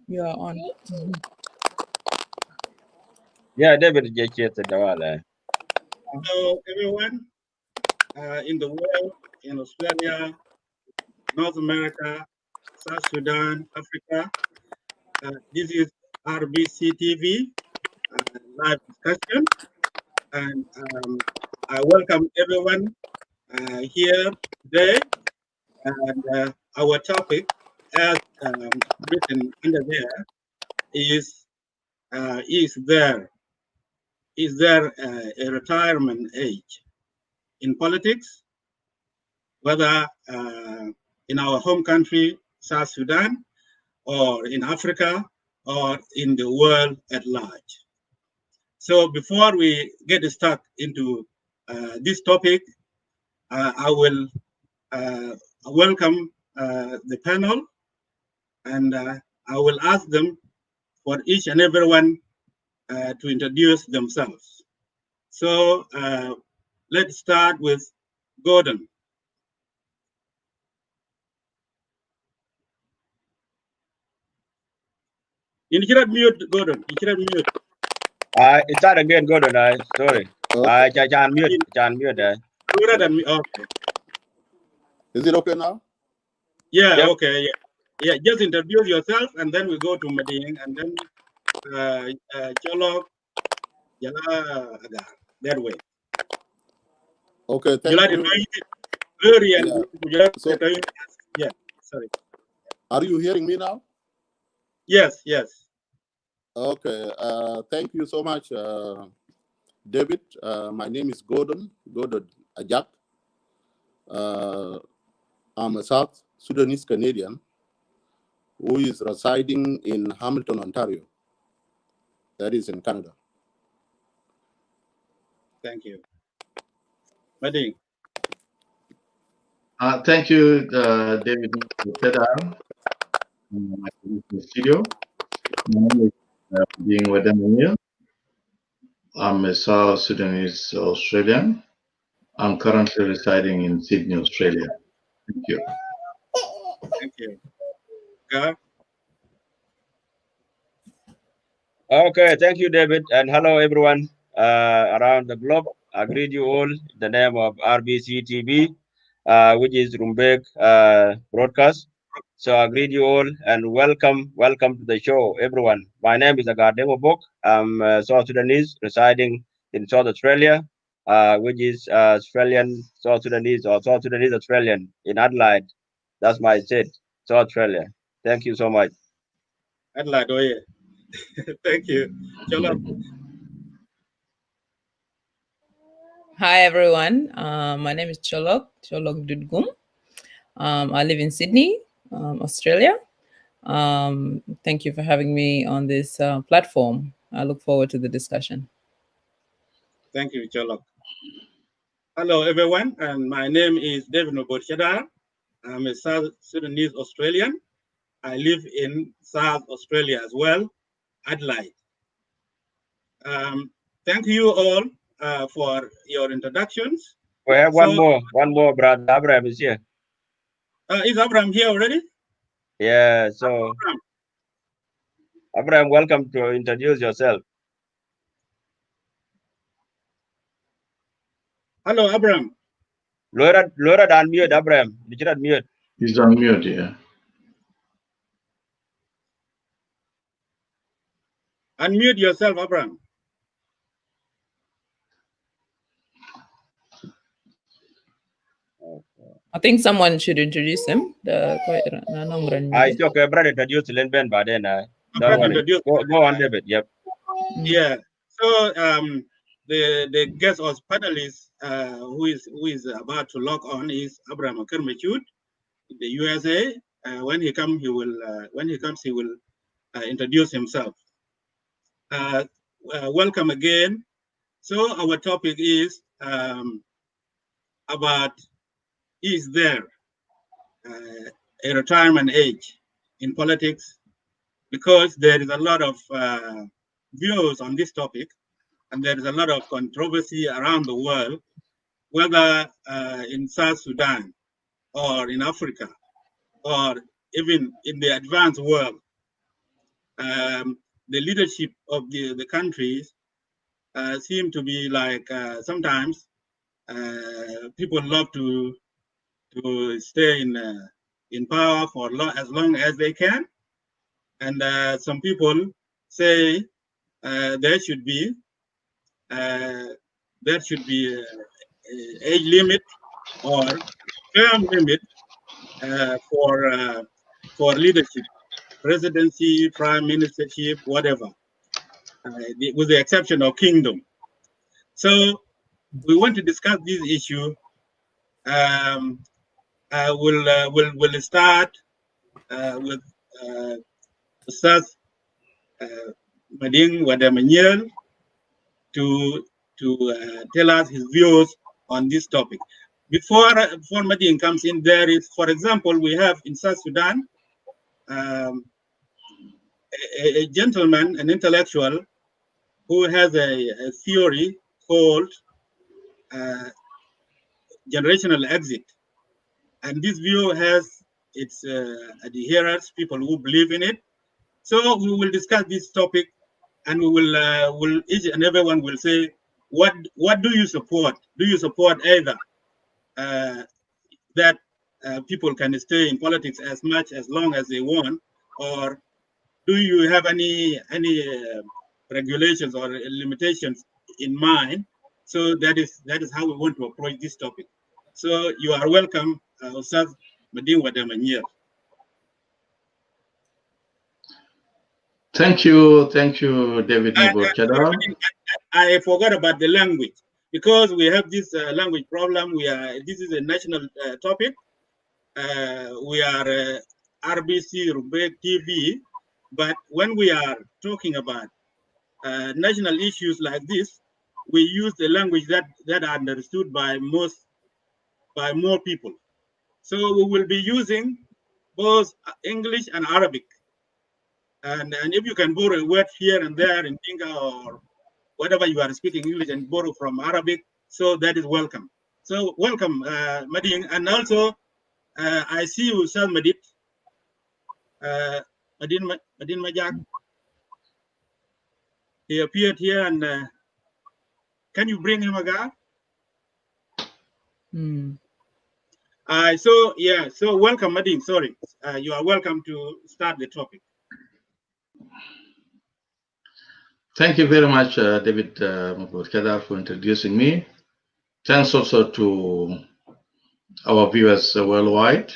You are on. Yeah, David Jawala. Hello, everyone in the world, in Australia, North America, South Sudan, Africa. This is RBC TV live discussion, and I welcome everyone here today. And our topic, as written under there, is there a retirement age in politics, whether in our home country, South Sudan, or in Africa, or in the world at large. So before we get stuck into this topic, I will welcome the panel, and I will ask them for each and everyone to introduce themselves. So let's start with Gordon. You cannot mute, Gordon. You cannot mute. It's not again, Gordon. Sorry. Okay. Can mute. Louder than me. Okay. Is it okay now? Yeah. Yep. Okay. Yeah. Just introduce yourself, and then we go to Mading, and then Cholok, Yala Agar. That way. Okay, thank you. Yeah. Sorry. Are you hearing me now? Yes. Okay. Thank you so much, David. My name is Gordon Ajak. I'm a South Sudanese Canadian who is residing in Hamilton, Ontario. That is in Canada. Thank you. Mading. Thank you, David Tedar, in the studio. My name is Ding Wadamil. I'm a South Sudanese Australian. I'm currently residing in Sydney, Australia. Thank you. Thank you. Gar. Okay, thank you, David, and hello, everyone around the globe. I greet you all in the name of RBC TV, which is Rumbek broadcast. So I greet you all and welcome to the show, everyone. My name is Agar Demobok. I'm South Sudanese residing in South Australia, which is Australian South Sudanese or South Sudanese Australian in Adelaide. That's my state, South Australia. Thank you so much. Adelaide, oh yeah. Thank you. Cholok. Hi, everyone. My name is Cholok Dudgum. I live in Sydney, Australia. Thank you for having me on this platform. I look forward to the discussion. Thank you, Cholok. Hello, everyone, and my name is David Nobochadar. I'm a South Sudanese Australian. I live in South Australia as well, Adelaide. Thank you all for your introductions. We have one more, brother Abraham is here. Is Abraham here already? Yeah, so Abraham, welcome to introduce yourself. Hello, Abraham. Laura unmute, Abraham. Did you not mute? He's on mute, yeah. Unmute yourself, Abraham. I think someone should introduce him. It's okay, brother. Introduce Len Ben by then. Don't worry. Go on, David. Yep. Yeah. So the guest or panelist who is about to log on is Abraham Akermechut, the USA. When he comes, he will introduce himself. Welcome again. So our topic is about, is there a retirement age in politics? Because there is a lot of views on this topic, and there is a lot of controversy around the world, whether in South Sudan or in Africa or even in the advanced world. the leadership of the countries seem to be like sometimes people love to stay in power for as long as they can, and some people say there should be age limit or term limit for leadership, presidency, prime ministership, whatever, with the exception of kingdom. So we want to discuss this issue. We'll start with Ustaz Mading Wadamanyel to tell us his views on this topic. Before Madin comes in, there is, for example, we have in South Sudan a gentleman, an intellectual, who has a theory called generational exit. And this view has its adherents, people who believe in it. So we will discuss this topic, and we will each and everyone will say, what do you support? Do you support either that people can stay in politics as much as long as they want, or do you have any regulations or limitations in mind? So that is how we want to approach this topic. So you are welcome, Ustaz Madin Wadamanyel. Thank you, David Mabukada. I forgot about the language, because we have this language problem. This is a national topic. We are RBC Rumbek TV, but when we are talking about national issues like this, we use the language that are understood by more people. So we will be using both English and Arabic. And if you can borrow a word here and there in Dinka or whatever you are speaking English and borrow from Arabic, so that is welcome. So welcome, Madin. And also, I see you, Sir Madid. Madin Majak. He appeared here, and can you bring him again? So welcome, Madin. Sorry, you are welcome to start the topic. Thank you very much, David Mabukada, for introducing me. Thanks also to our viewers worldwide,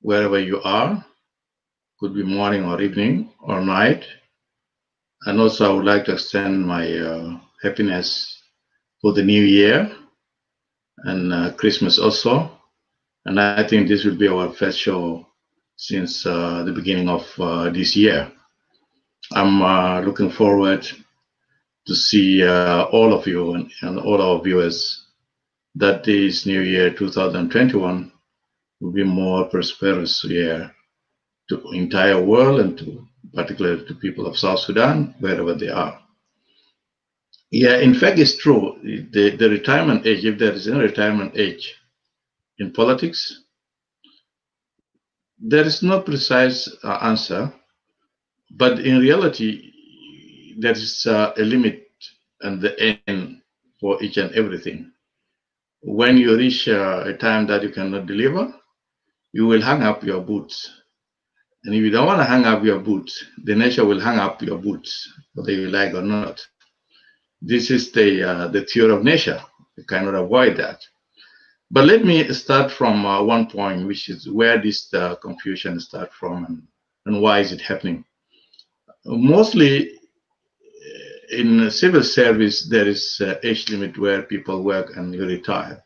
wherever you are. Could be morning or evening or night. And also I would like to extend my happiness for the new year and Christmas also. And I think this will be our first show since the beginning of this year. I'm looking forward to see all of you and all our viewers that this new year 2021 will be more prosperous year to the entire world and to particularly to people of South Sudan, wherever they are. Yeah, in fact, it's true. The retirement age, if there is no retirement age in politics, there is no precise answer. But in reality, there is a limit and the end for each and everything. When you reach a time that you cannot deliver, you will hang up your boots. And if you don't want to hang up your boots, the nature will hang up your boots, whether you like or not. This is the theory of nature. You cannot avoid that. But let me start from one point, which is where this confusion starts from and why is it happening. Mostly in civil service, there is an age limit where people work and you retire.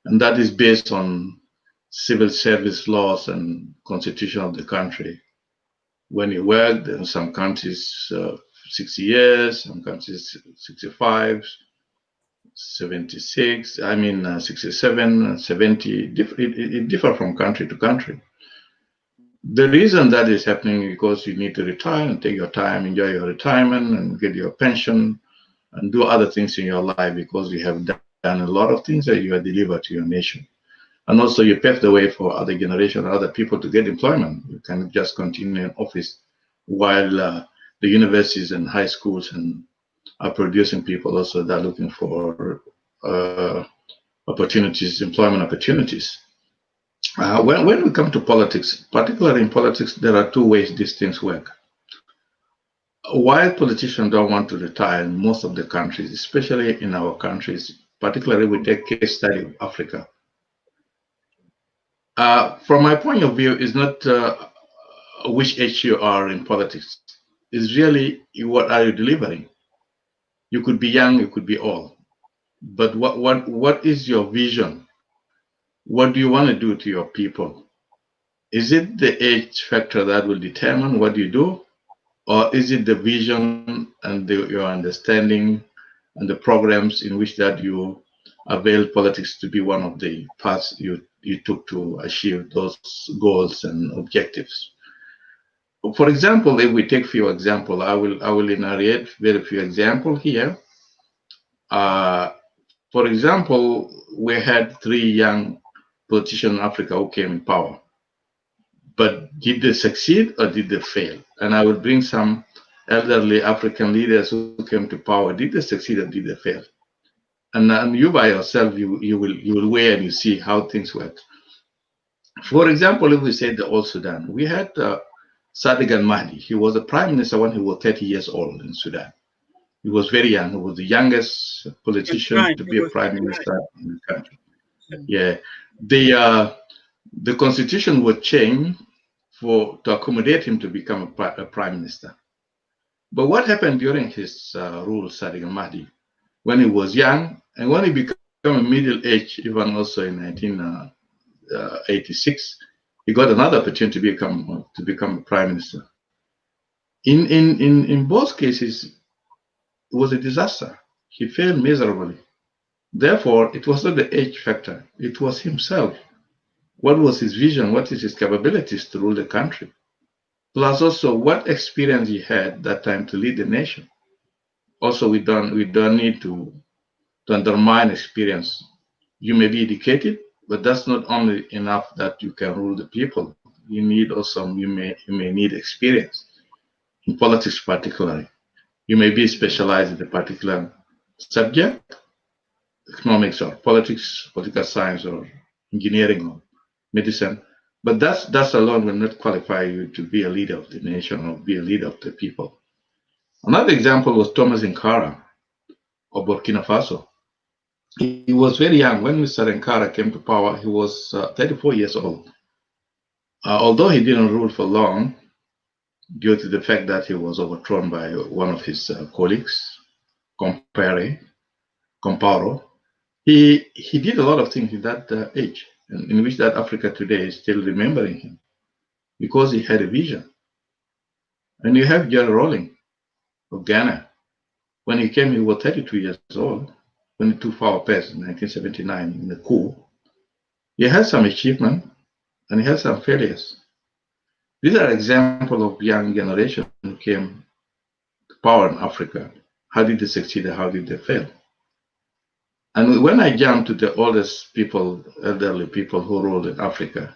And that is based on civil service laws and constitution of the country. When you work, in some countries 60 years, some countries 65, 76, 67, 70, it differs from country to country. The reason that is happening is because you need to retire and take your time, enjoy your retirement and get your pension and do other things in your life because you have done a lot of things that you have delivered to your nation. And also you pave the way for other generations, other people to get employment. You can just continue in office while the universities and high schools are producing people also that are looking for opportunities, employment opportunities. When we come to politics, particularly in politics, there are two ways these things work. While politicians don't want to retire in most of the countries, especially in our countries, particularly we take case study of Africa. From my point of view, it's not which age you are in politics. It's really what are you delivering. You could be young, you could be old, but what is your vision? What do you want to do to your people? Is it the age factor that will determine what you do, or is it the vision and your understanding and the programs in which that you avail politics to be one of the paths you took to achieve those goals and objectives? For example, if we take few examples, I will enumerate very few examples here. For example, we had 3 young politicians in Africa who came in power. But did they succeed or did they fail? And I will bring some elderly African leaders who came to power. Did they succeed or did they fail? And you by yourself, you will weigh and you see how things work. For example, if we say the Old Sudan, we had Sadiq al-Mahdi. He was a prime minister when he was 30 years old in Sudan. He was very young. He was the youngest politician to be a prime minister in the country. Yeah, the constitution was changed to accommodate him to become a prime minister. But what happened during his rule, Sadiq al-Mahdi, when he was young and when he became a middle age, even also in 1986, he got another opportunity to become a prime minister. In both cases, it was a disaster. He failed miserably. Therefore, it was not the age factor. It was himself. What was his vision? What is his capabilities to rule the country? Plus also what experience he had that time to lead the nation. Also, we don't need to undermine experience. You may be educated, but that's not only enough that you can rule the people. You need also, you may need experience in politics particularly. You may be specialized in a particular subject, economics or politics, political science or engineering or medicine, but that alone will not qualify you to be a leader of the nation or be a leader of the people. Another example was Thomas Sankara of Burkina Faso. He was very young. When Mr. Sankara came to power, he was 34 years old. Although he didn't rule for long, due to the fact that he was overthrown by one of his colleagues, Compaoro, he did a lot of things in that age, in which that Africa today is still remembering him, because he had a vision. And you have Jerry Rawlings of Ghana. When he came, he was 32 years old. When he took power first in 1979 in the coup, he had some achievement and he had some failures. These are examples of young generation who came to power in Africa. How did they succeed and how did they fail? And when I jump to the oldest people, elderly people who ruled in Africa,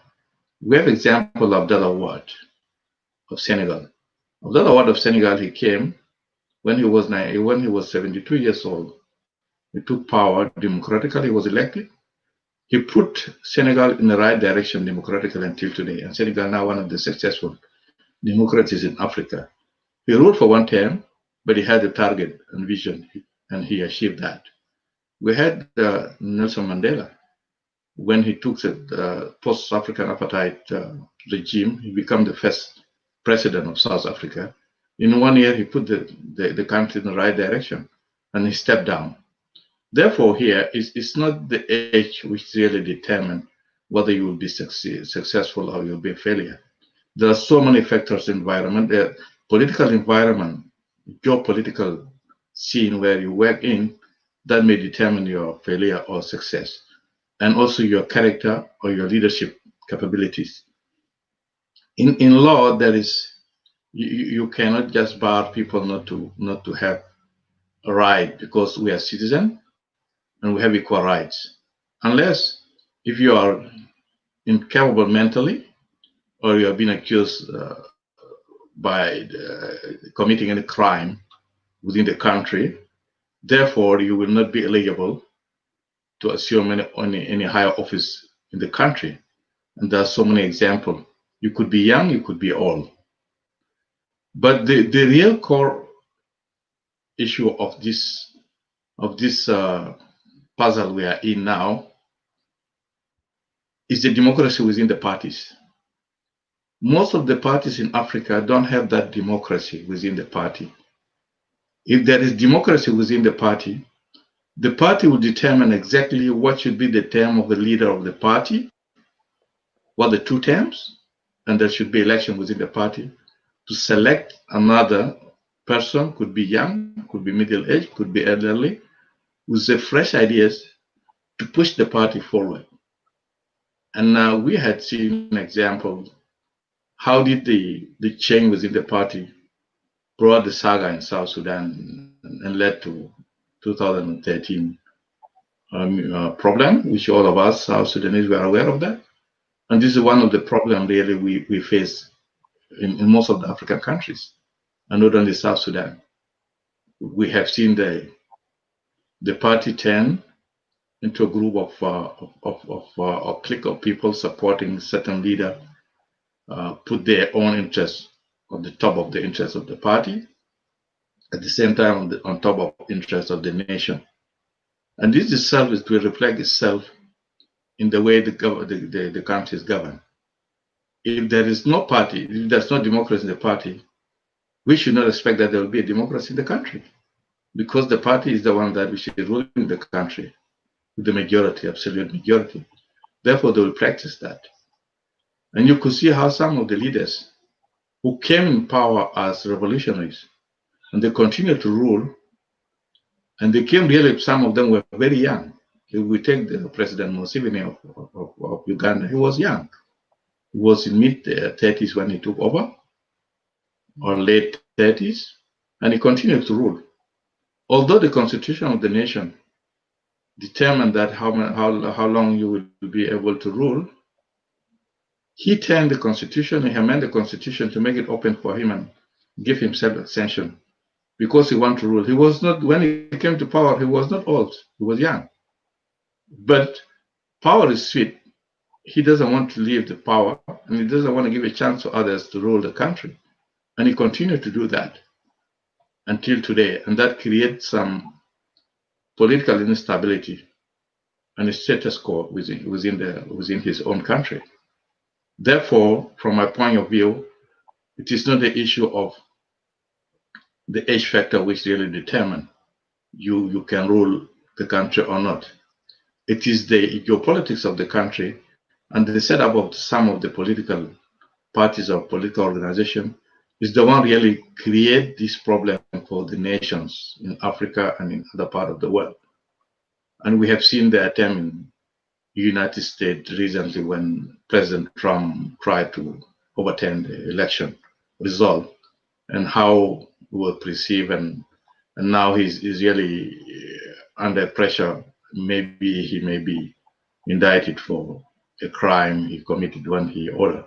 we have example of Abdoulaye Wade of Senegal. Abdoulaye Wade of Senegal, he came when he was 72 years old. He took power democratically, he was elected. He put Senegal in the right direction democratically until today. And Senegal now one of the successful democracies in Africa. He ruled for 1 term, but he had a target and vision, and he achieved that. We had Nelson Mandela. When he took the post-African apartheid regime, he became the first president of South Africa. In 1 year, he put the country in the right direction, and he stepped down. Therefore, here it's not the age which really determines whether you will be successful or you'll be a failure. There are so many factors: environment, the political environment, geopolitical scene where you work in, that may determine your failure or success, and also your character or your leadership capabilities. In law, there is you cannot just bar people not to have a right because we are citizens and we have equal rights, unless if you are incapable mentally or you have been accused by committing any crime within the country. Therefore, you will not be eligible to assume any higher office in the country. And there are so many examples. You could be young, you could be old. But the real core issue of this puzzle we are in now is the democracy within the parties. Most of the parties in Africa don't have that democracy within the party. If there is democracy within the party will determine exactly what should be the term of the leader of the party, what the 2 terms, and there should be election within the party to select another person, could be young, could be middle-aged, could be elderly, with the fresh ideas to push the party forward. And we had seen an example. How did the change within the party brought the saga in South Sudan and led to 2013 problem, which all of us South Sudanese were aware of that. And this is one of the problems really we face in most of the African countries, and not only South Sudan. We have seen the party turn into a group of a clique of people supporting certain leader, put their own interests on the top of the interests of the party, at the same time on top of interests of the nation. And this itself is to reflect itself in the way the country is governed. If there is no party, if there's no democracy in the party, we should not expect that there will be a democracy in the country, because the party is the one that we should rule in the country with the majority, absolute majority. Therefore, they will practice that. And you could see how some of the leaders who came in power as revolutionaries, and they continue to rule, and they came really, some of them were very young. If we take the President Museveni of Uganda, he was young. He was in mid-30s when he took over, or late 30s, and he continued to rule. Although the constitution of the nation determined that how long you will be able to rule, he turned the constitution, he amended the constitution to make it open for him and give himself extension, because he wanted to rule. He was not, when he came to power, he was not old, he was young. But power is sweet. He doesn't want to leave the power, and he doesn't want to give a chance to others to rule the country. And he continued to do that until today. And that creates some political instability and a status quo within his own country. Therefore, from my point of view, it is not the issue of the age factor which really determine you can rule the country or not. It is the geopolitics of the country and the setup of some of the political parties or political organizations is the one really create this problem for the nations in Africa and in other parts of the world. And we have seen the attempt in the United States recently when President Trump tried to overturn the election result, and how we were perceived, and now he's really under pressure. Maybe he may be indicted for a crime he committed when he ordered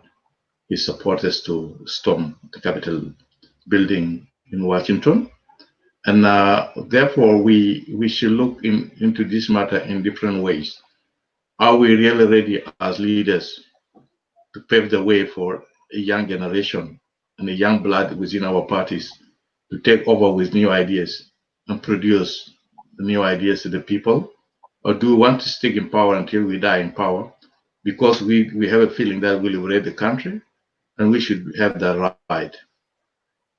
his supporters to storm the Capitol building in Washington. And therefore, we should look into this matter in different ways. Are we really ready as leaders to pave the way for a young generation and a young blood within our parties to take over with new ideas and produce the new ideas to the people? Or do we want to stick in power until we die in power, because we have a feeling that we liberate the country and we should have that right?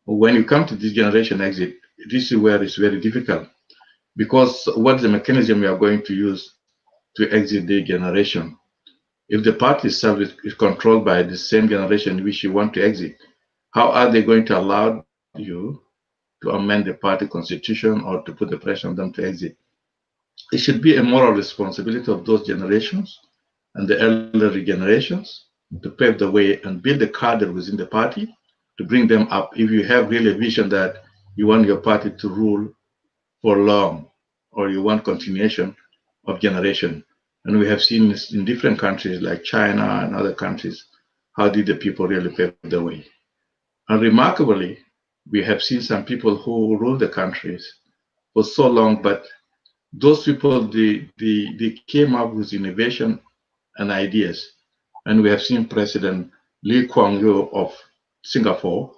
When you come to this generation exit, this is where it's very difficult, because what's the mechanism we are going to use to exit the generation? If the party itself is controlled by the same generation which you want to exit, how are they going to allow you to amend the party constitution or to put the pressure on them to exit? It should be a moral responsibility of those generations and the elderly generations to pave the way and build a cadre within the party to bring them up. If you have really a vision that you want your party to rule for long, or you want continuation of generation. And we have seen this in different countries like China and other countries, how did the people really pave the way? And remarkably, we have seen some people who rule the countries for so long, but those people, they came up with innovation and ideas. And we have seen President Lee Kuan Yew of Singapore,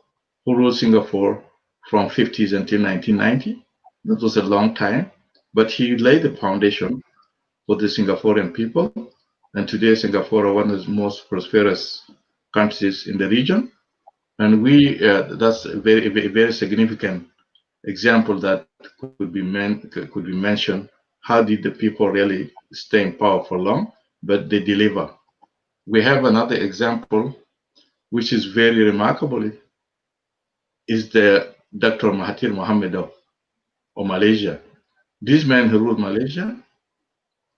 who ruled Singapore from 50s until 1990. That was a long time, but he laid the foundation for the Singaporean people. And today, Singapore is one of the most prosperous countries in the region. And that's a very significant example that could be mentioned. How did the people really stay in power for long, but they deliver? We have another example, which is very remarkable, is the Dr. Mahathir Mohamad of Malaysia. This man who ruled Malaysia,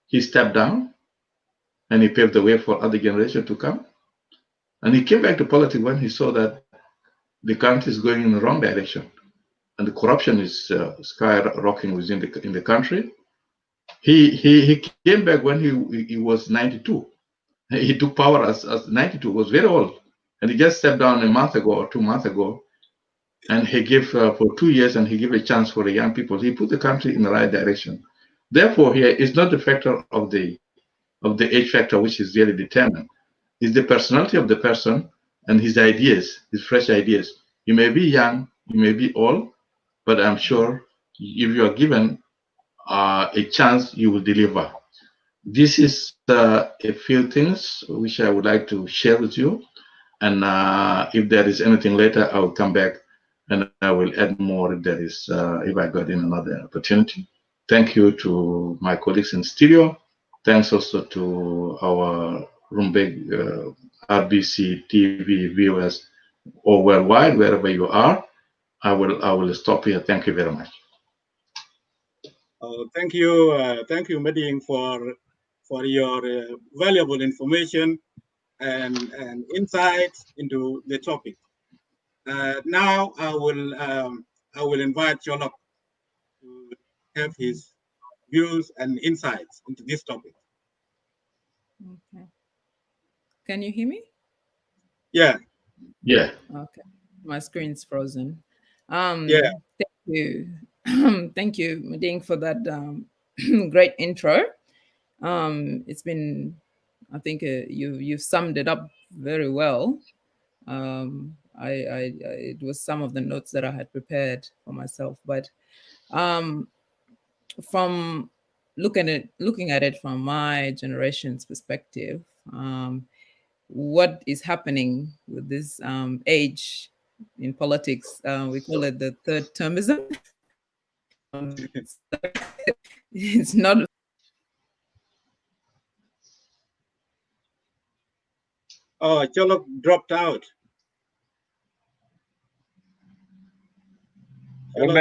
he stepped down and he paved the way for other generations to come. And he came back to politics when he saw that the country is going in the wrong direction and the corruption is skyrocketing within the country. He came back when he was 92. He took power as 92, was very old. And he just stepped down a month ago or 2 months ago. And he gave for 2 years and he gave a chance for the young people. He put the country in the right direction. Therefore, here is not the factor of the age factor, which is really determined. It's the personality of the person and his ideas, his fresh ideas. You may be young, you may be old, but I'm sure if you are given a chance, you will deliver. This is a few things which I would like to share with you. And if there is anything later, I will come back and I will add more if there is, if I got in another opportunity. Thank you to my colleagues in studio. Thanks also to our Rumbek RBC TV viewers or worldwide, wherever you are. I will stop here. Thank you very much. Thank you, Meding, for your valuable information and insights into the topic. Now I will invite Cholok to have his views and insights into this topic. Okay. Can you hear me? Yeah. Yeah. Okay. My screen's frozen. Yeah. Thank you. Thank you, Meding, for that great intro. It's been, I think you've summed it up very well. It was some of the notes that I had prepared for myself, but from looking at it from my generation's perspective, what is happening with this age in politics? We call it the third termism. It's not. Oh, Cholok dropped out. I think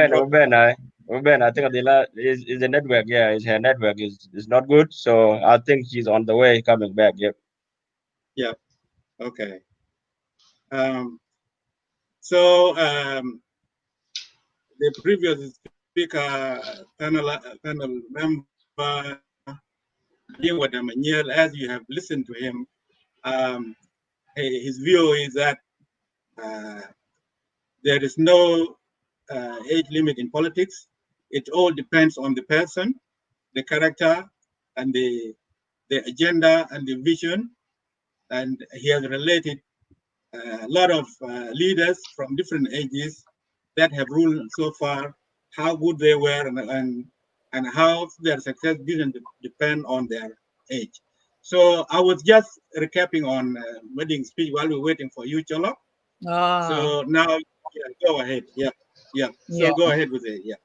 is the network. Yeah, her network is not good. So I think she's on the way coming back. Yep. Yeah. Okay. So the previous speaker, panel member, as you have listened to him, his view is that there is no age limit in politics. It all depends on the person, the character, and the agenda and the vision. And he has related a lot of leaders from different ages that have ruled so far, how good they were and how their success didn't depend on their age. So I was just recapping on Meding's speech while we're waiting for you, Cholok. So now, go ahead. So go ahead with it.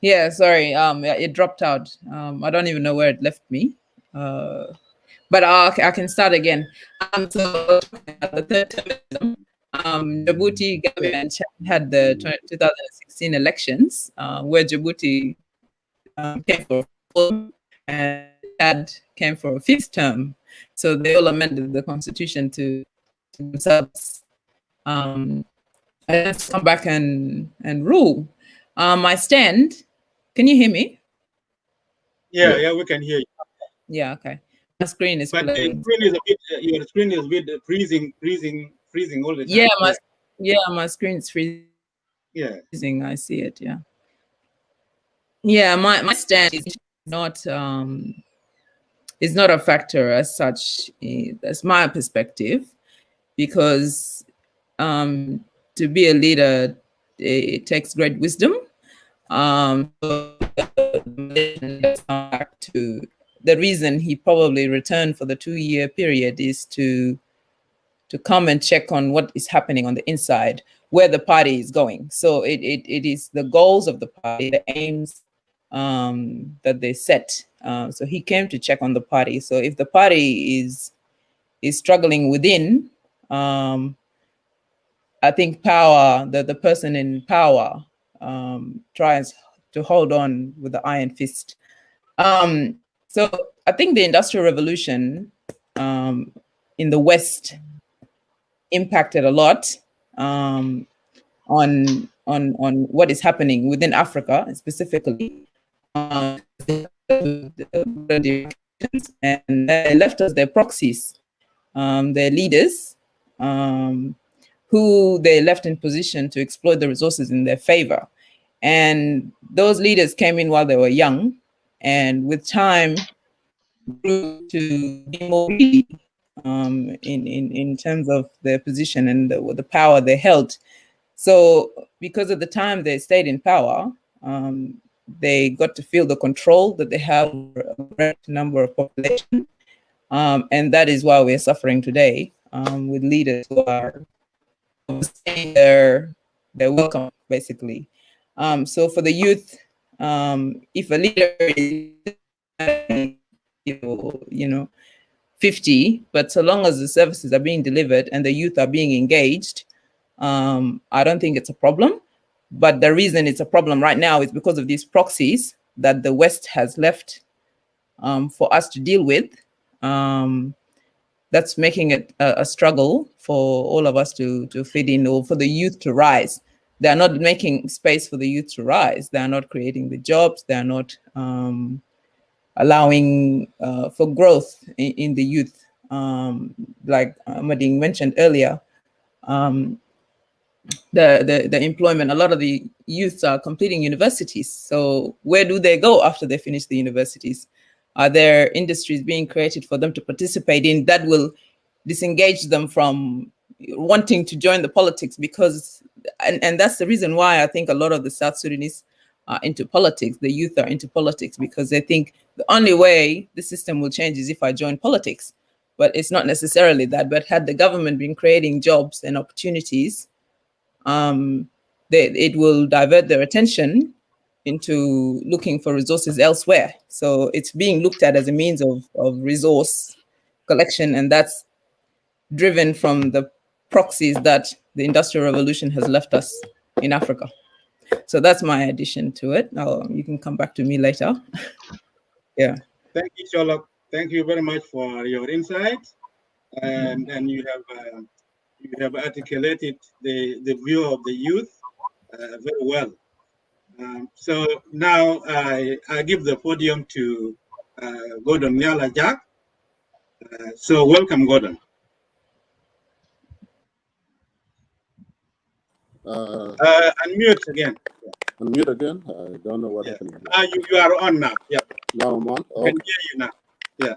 Yeah, sorry. It dropped out. I don't even know where it left me. But I can start again. So the third term, Djibouti, Gambia, and Chad had the 2016 elections, where Djibouti came for a full and Chad came for a fifth term. So they all amended the constitution to themselves. And let's come back and rule. I stand. Can you hear me? Yeah, we can hear you. Yeah, okay. My screen is but playing. your screen is a bit freezing all the time. Yeah, Yeah, my screen's freezing. Yeah. I see it. Yeah. Yeah, my stand is not a factor as such. That's my perspective, because to be a leader, it takes great wisdom. So back to the reason he probably returned for the 2-year period is to come and check on what is happening on the inside, where the party is going. So it is the goals of the party, the aims that they set. So he came to check on the party. So if the party is struggling within, I think power, the person in power tries to hold on with the iron fist. So I think the Industrial Revolution in the West impacted a lot on what is happening within Africa specifically. And they left us their proxies, their leaders, who they left in position to exploit the resources in their favor. And those leaders came in while they were young, and with time grew to be more greedy in terms of their position and the power they held. So because of the time they stayed in power, they got to feel the control that they have over a great number of population. And that is why we're suffering today with leaders who are saying they're welcome, basically. So for the youth, if a leader is, 50, but so long as the services are being delivered and the youth are being engaged, I don't think it's a problem. But the reason it's a problem right now is because of these proxies that the West has left for us to deal with. That's making it a struggle for all of us to fit in, or for the youth to rise. They are not making space for the youth to rise. They are not creating the jobs. They are not allowing for growth in the youth. Like Mading mentioned earlier, the employment, a lot of the youths are completing universities. So where do they go after they finish the universities? Are there industries being created for them to participate in that will disengage them from wanting to join the politics? Because, and that's the reason why I think a lot of the South Sudanese are into politics, the youth are into politics, because they think the only way the system will change is if I join politics. But it's not necessarily that. But had the government been creating jobs and opportunities, it will divert their attention into looking for resources elsewhere. So it's being looked at as a means of resource collection, and that's driven from the proxies that the Industrial Revolution has left us in Africa. So that's my addition to it. Now you can come back to me later. Yeah. Thank you, Sholok. Thank you very much for your insights, and you have articulated the view of the youth very well. So now I give the podium to Gordon Nyala Jack. So welcome, Gordon. Unmute again. Unmute again. I don't know what happened. You are on now. Yeah. Now I'm on. I can hear you now. Yeah.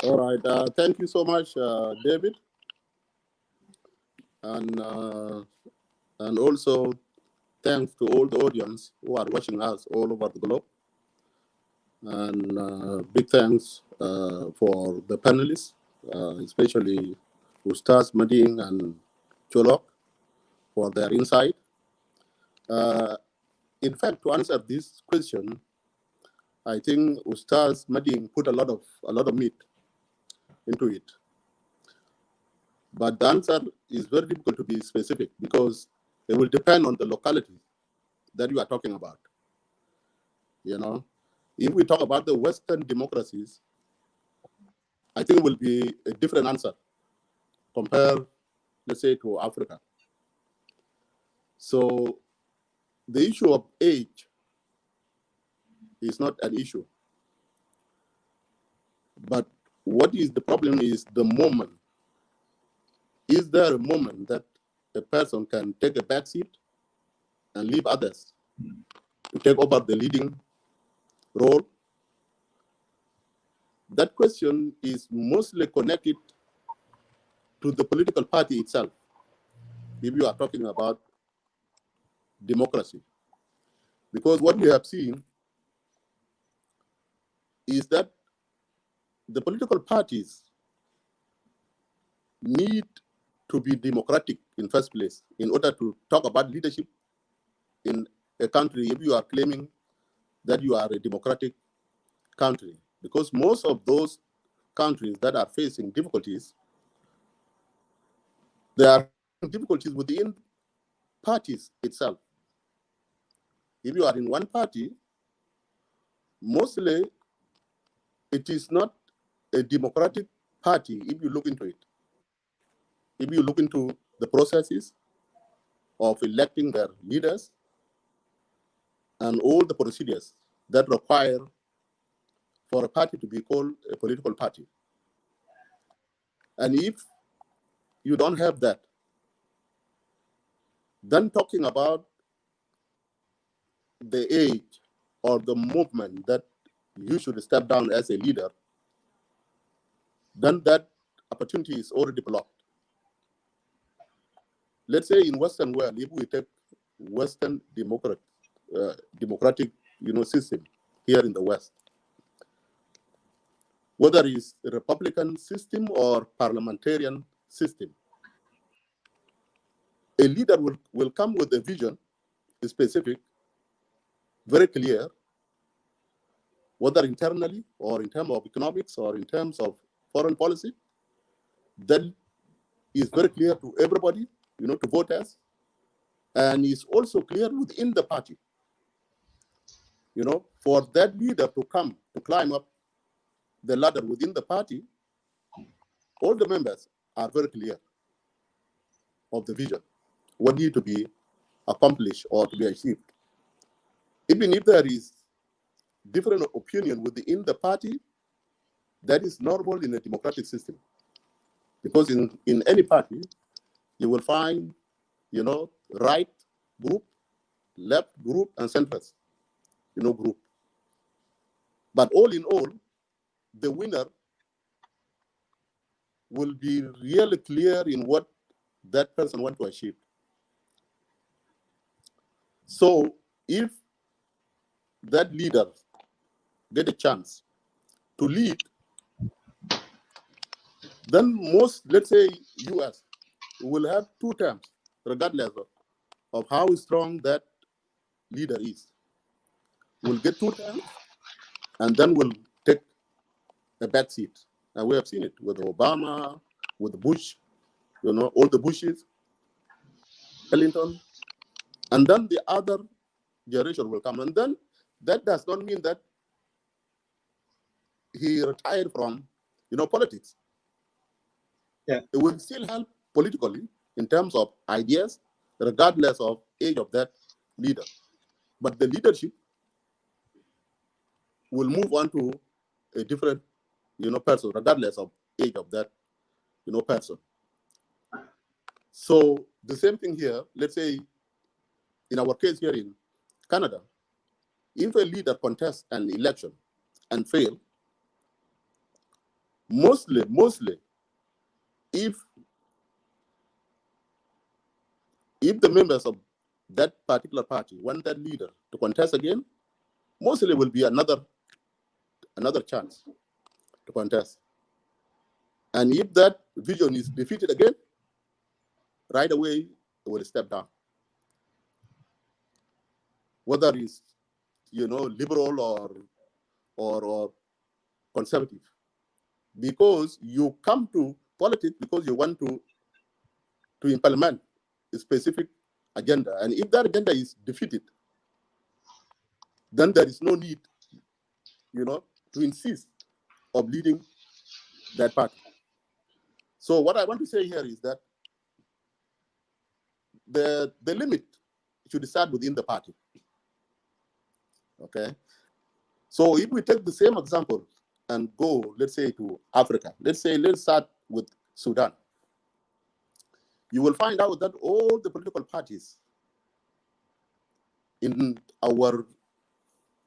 All right. Thank you so much, David, and also thanks to all the audience who are watching us all over the globe, and big thanks for the panelists, especially Ustaz Mading and Cholok, for their insight. In fact, to answer this question, I think Ustaz Mading put a lot of meat into it. But the answer is very difficult to be specific because it will depend on the locality that you are talking about. If we talk about the Western democracies, I think it will be a different answer compared, let's say, to Africa. So the issue of age is not an issue. But what is the problem is the moment. Is there a moment that a person can take a back seat and leave others to take over the leading role? That question is mostly connected to the political party itself, if you are talking about democracy. Because what we have seen is that the political parties need to be democratic in first place in order to talk about leadership in a country, if you are claiming that you are a democratic country. Because most of those countries that are facing difficulties, there are difficulties within parties itself. If you are in one party, mostly it is not a democratic party if you look into it. If you look into the processes of electing their leaders and all the procedures that require for a party to be called a political party. And if you don't have that, then talking about the age or the movement that you should step down as a leader, then that opportunity is already blocked. Let's say in Western world, if we take Western democratic system here in the West, whether it's a Republican system or parliamentarian system, a leader will come with a vision, specific, very clear, whether internally or in terms of economics or in terms of foreign policy, that is very clear to everybody, to voters, and is also clear within the party. For that leader to come, to climb up the ladder within the party, all the members are very clear of the vision, what needs to be accomplished or to be achieved. Even if there is different opinion within the party, that is normal in a democratic system. Because in any party, you will find, right group, left group, and centrist, group. But all in all, the winner will be really clear in what that person wants to achieve. So if that leader get a chance to lead, then most, let's say, US will have 2 terms, regardless of how strong that leader is. Will get 2 terms, and then will take a back seat. And we have seen it with Obama, with Bush, all the Bushes, Clinton, and then the other generation will come. And then that does not mean that he retired from, politics. Yeah. It will still help politically in terms of ideas, regardless of age of that leader. But the leadership will move on to a different, person, regardless of age of that, person. So the same thing here. Let's say, in our case here in Canada, if a leader contests an election and fail, mostly, if the members of that particular party want that leader to contest again, mostly will be another chance to contest. And if that vision is defeated again, right away it will step down. Whether it's liberal or conservative, because you come to politics because you want to implement a specific agenda, and if that agenda is defeated, then there is no need, to insist of leading that party. So what I want to say here is that the limit should start within the party. Okay. So if we take the same example and go, let's say, to Africa, let's start with Sudan. you will find out that all the political parties in our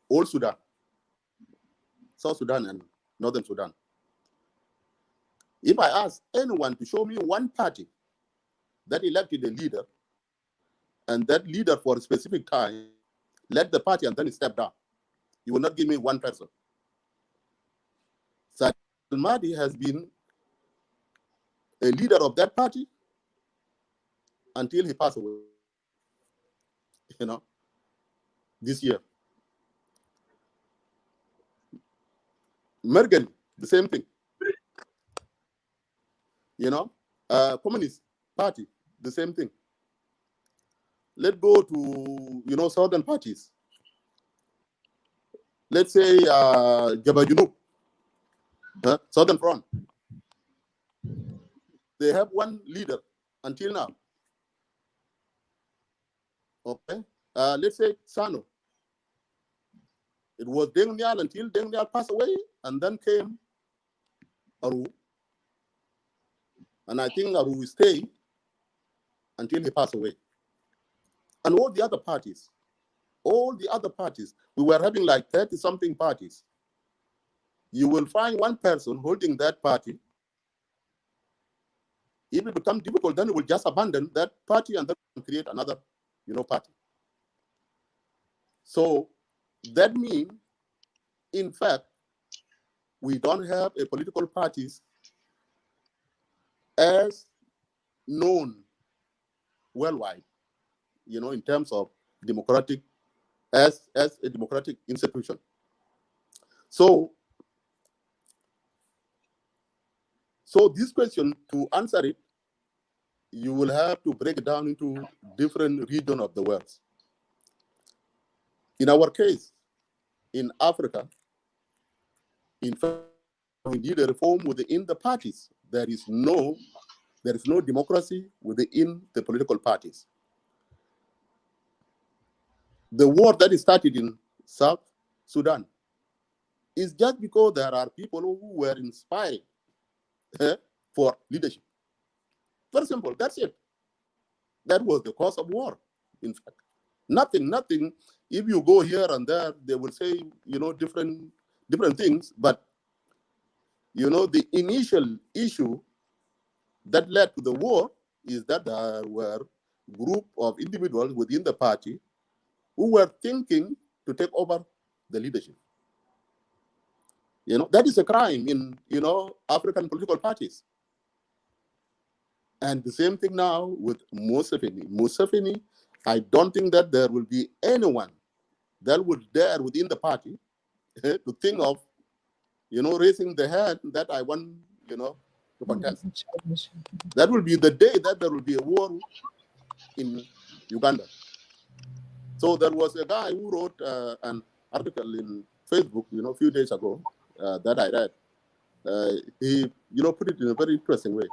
old Sudan, South Sudan and Northern Sudan, if I ask anyone to show me one party that elected a leader, and that leader for a specific time led the party and then he stepped down, you will not give me one person. Saad al-Mahdi has been a leader of that party until he passed away, this year. Mergen, the same thing. Communist Party, the same thing. Let's go to, southern parties. Let's say Jabha Junub, Southern Front. They have one leader until now. Okay. Let's say Sano. It was Deng Nial until Deng Nial passed away, and then came Aru. And I think Aru will stay until he passed away. And all the other parties, we were having like 30-something parties. You will find one person holding that party. If it becomes difficult, then we will just abandon that party and then create another, party. So that means, in fact, we don't have a political parties as known worldwide, in terms of democratic, as a democratic institution. So this question, to answer it, you will have to break it down into different regions of the world. In our case, in Africa, in fact, we need a reform within the parties. There is no democracy within the political parties. The war that started in South Sudan is just because there are people who were inspired for leadership. Very simple, that's it. That was the cause of war, in fact. Nothing. If you go here and there, they will say, different things, but, the initial issue that led to the war is that there were a group of individuals within the party who were thinking to take over the leadership. That is a crime in, African political parties. And the same thing now with Museveni. Museveni, I don't think that there will be anyone that would dare within the party to think of, raising the hand that I want, to contest. That will be the day that there will be a war in Uganda. So there was a guy who wrote an article in Facebook, a few days ago that I read. He, put it in a very interesting way.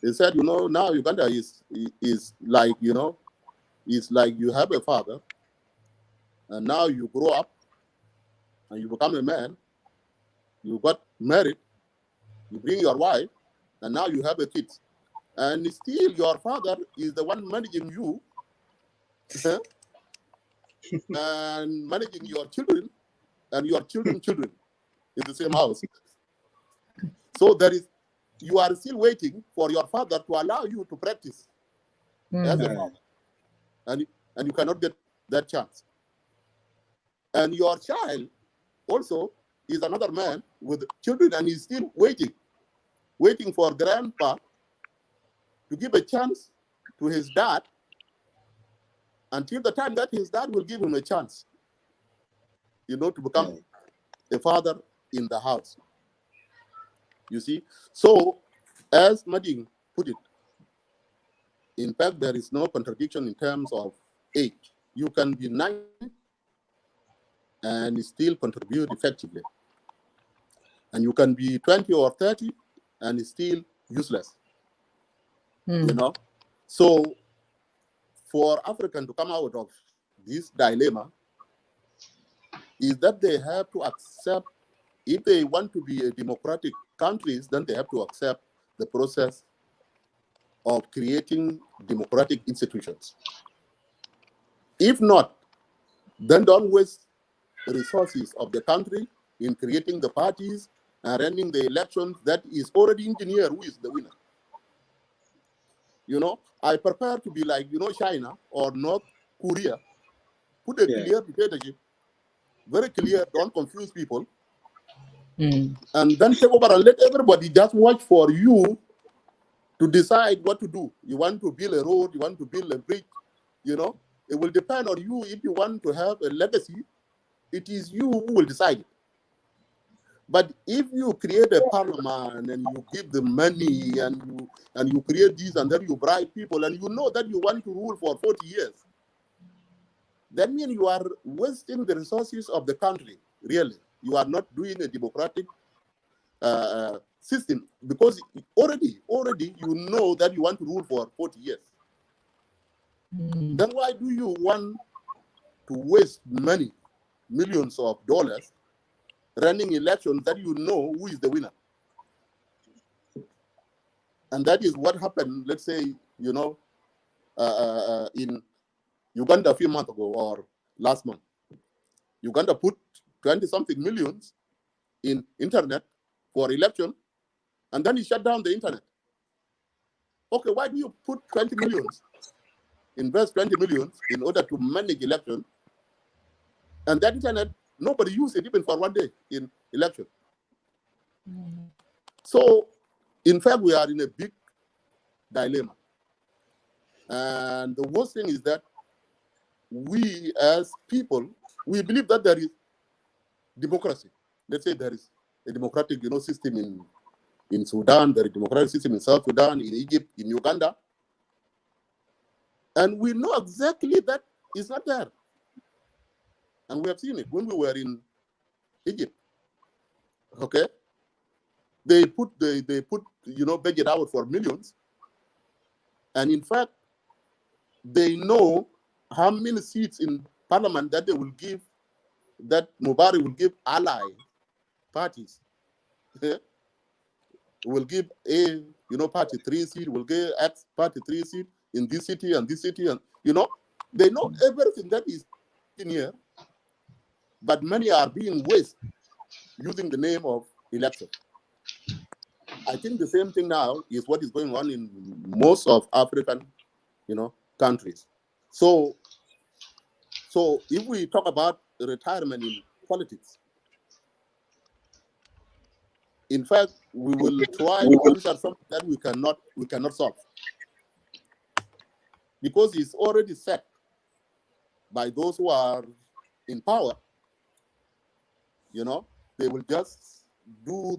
He said, now Uganda is like, is like you have a father, and now you grow up, and you become a man, you got married, you bring your wife, and now you have a kid. And still your father is the one managing you, and managing your children, and your children's children in the same house. So you are still waiting for your father to allow you to practice as a father. And you cannot get that chance. And your child also is another man with children, and he's still waiting for grandpa to give a chance to his dad until the time that his dad will give him a chance, to become a father in the house. You see? So, as Mading put it, in fact, there is no contradiction in terms of age. You can be 90 and still contribute effectively. And you can be 20 or 30 and still useless. So for African to come out of this dilemma is that they have to accept, if they want to be a democratic countries, then they have to accept the process of creating democratic institutions. If not, then don't waste the resources of the country in creating the parties and running the elections that is already engineered who is the winner. I prefer to be like, China or North Korea. Put a clear dictatorship, very clear, don't confuse people, and then take over and let everybody just watch for you to decide what to do. You want to build a road, you want to build a bridge, it will depend on you. If you want to have a legacy, it is you who will decide it. But if you create a parliament and you give them money and you create this and then you bribe people and you know that you want to rule for 40 years, that means you are wasting the resources of the country, really. You are not doing a democratic system because already you know that you want to rule for 40 years. Then why do you want to waste money, millions of dollars, running elections that you know who is the winner? And that is what happened, let's say, in Uganda a few months ago or last month. Uganda put 20-something millions in internet for election, and then he shut down the internet. Okay, why do you put 20 millions, invest 20 millions in order to manage election, and that internet, nobody used it even for one day in election? So, in fact, we are in a big dilemma. And the worst thing is that we as people, we believe that there is democracy. Let's say there is a democratic, system in Sudan, there is a democratic system in South Sudan, in Egypt, in Uganda. And we know exactly that it's not there. And we have seen it when we were in Egypt. Okay? They put budget out for millions. And in fact, they know how many seats in parliament that they will give, that Mubarak will give ally parties. Will give A, party 3 seat, will give X party 3 seat in this city and this city. And, they know everything that is in here, but money are being wasted using the name of election. I think the same thing now is what is going on in most of African, countries. So if we talk about retirement in politics, in fact, we will try to answer something that we cannot solve, because it's already set by those who are in power. They will just do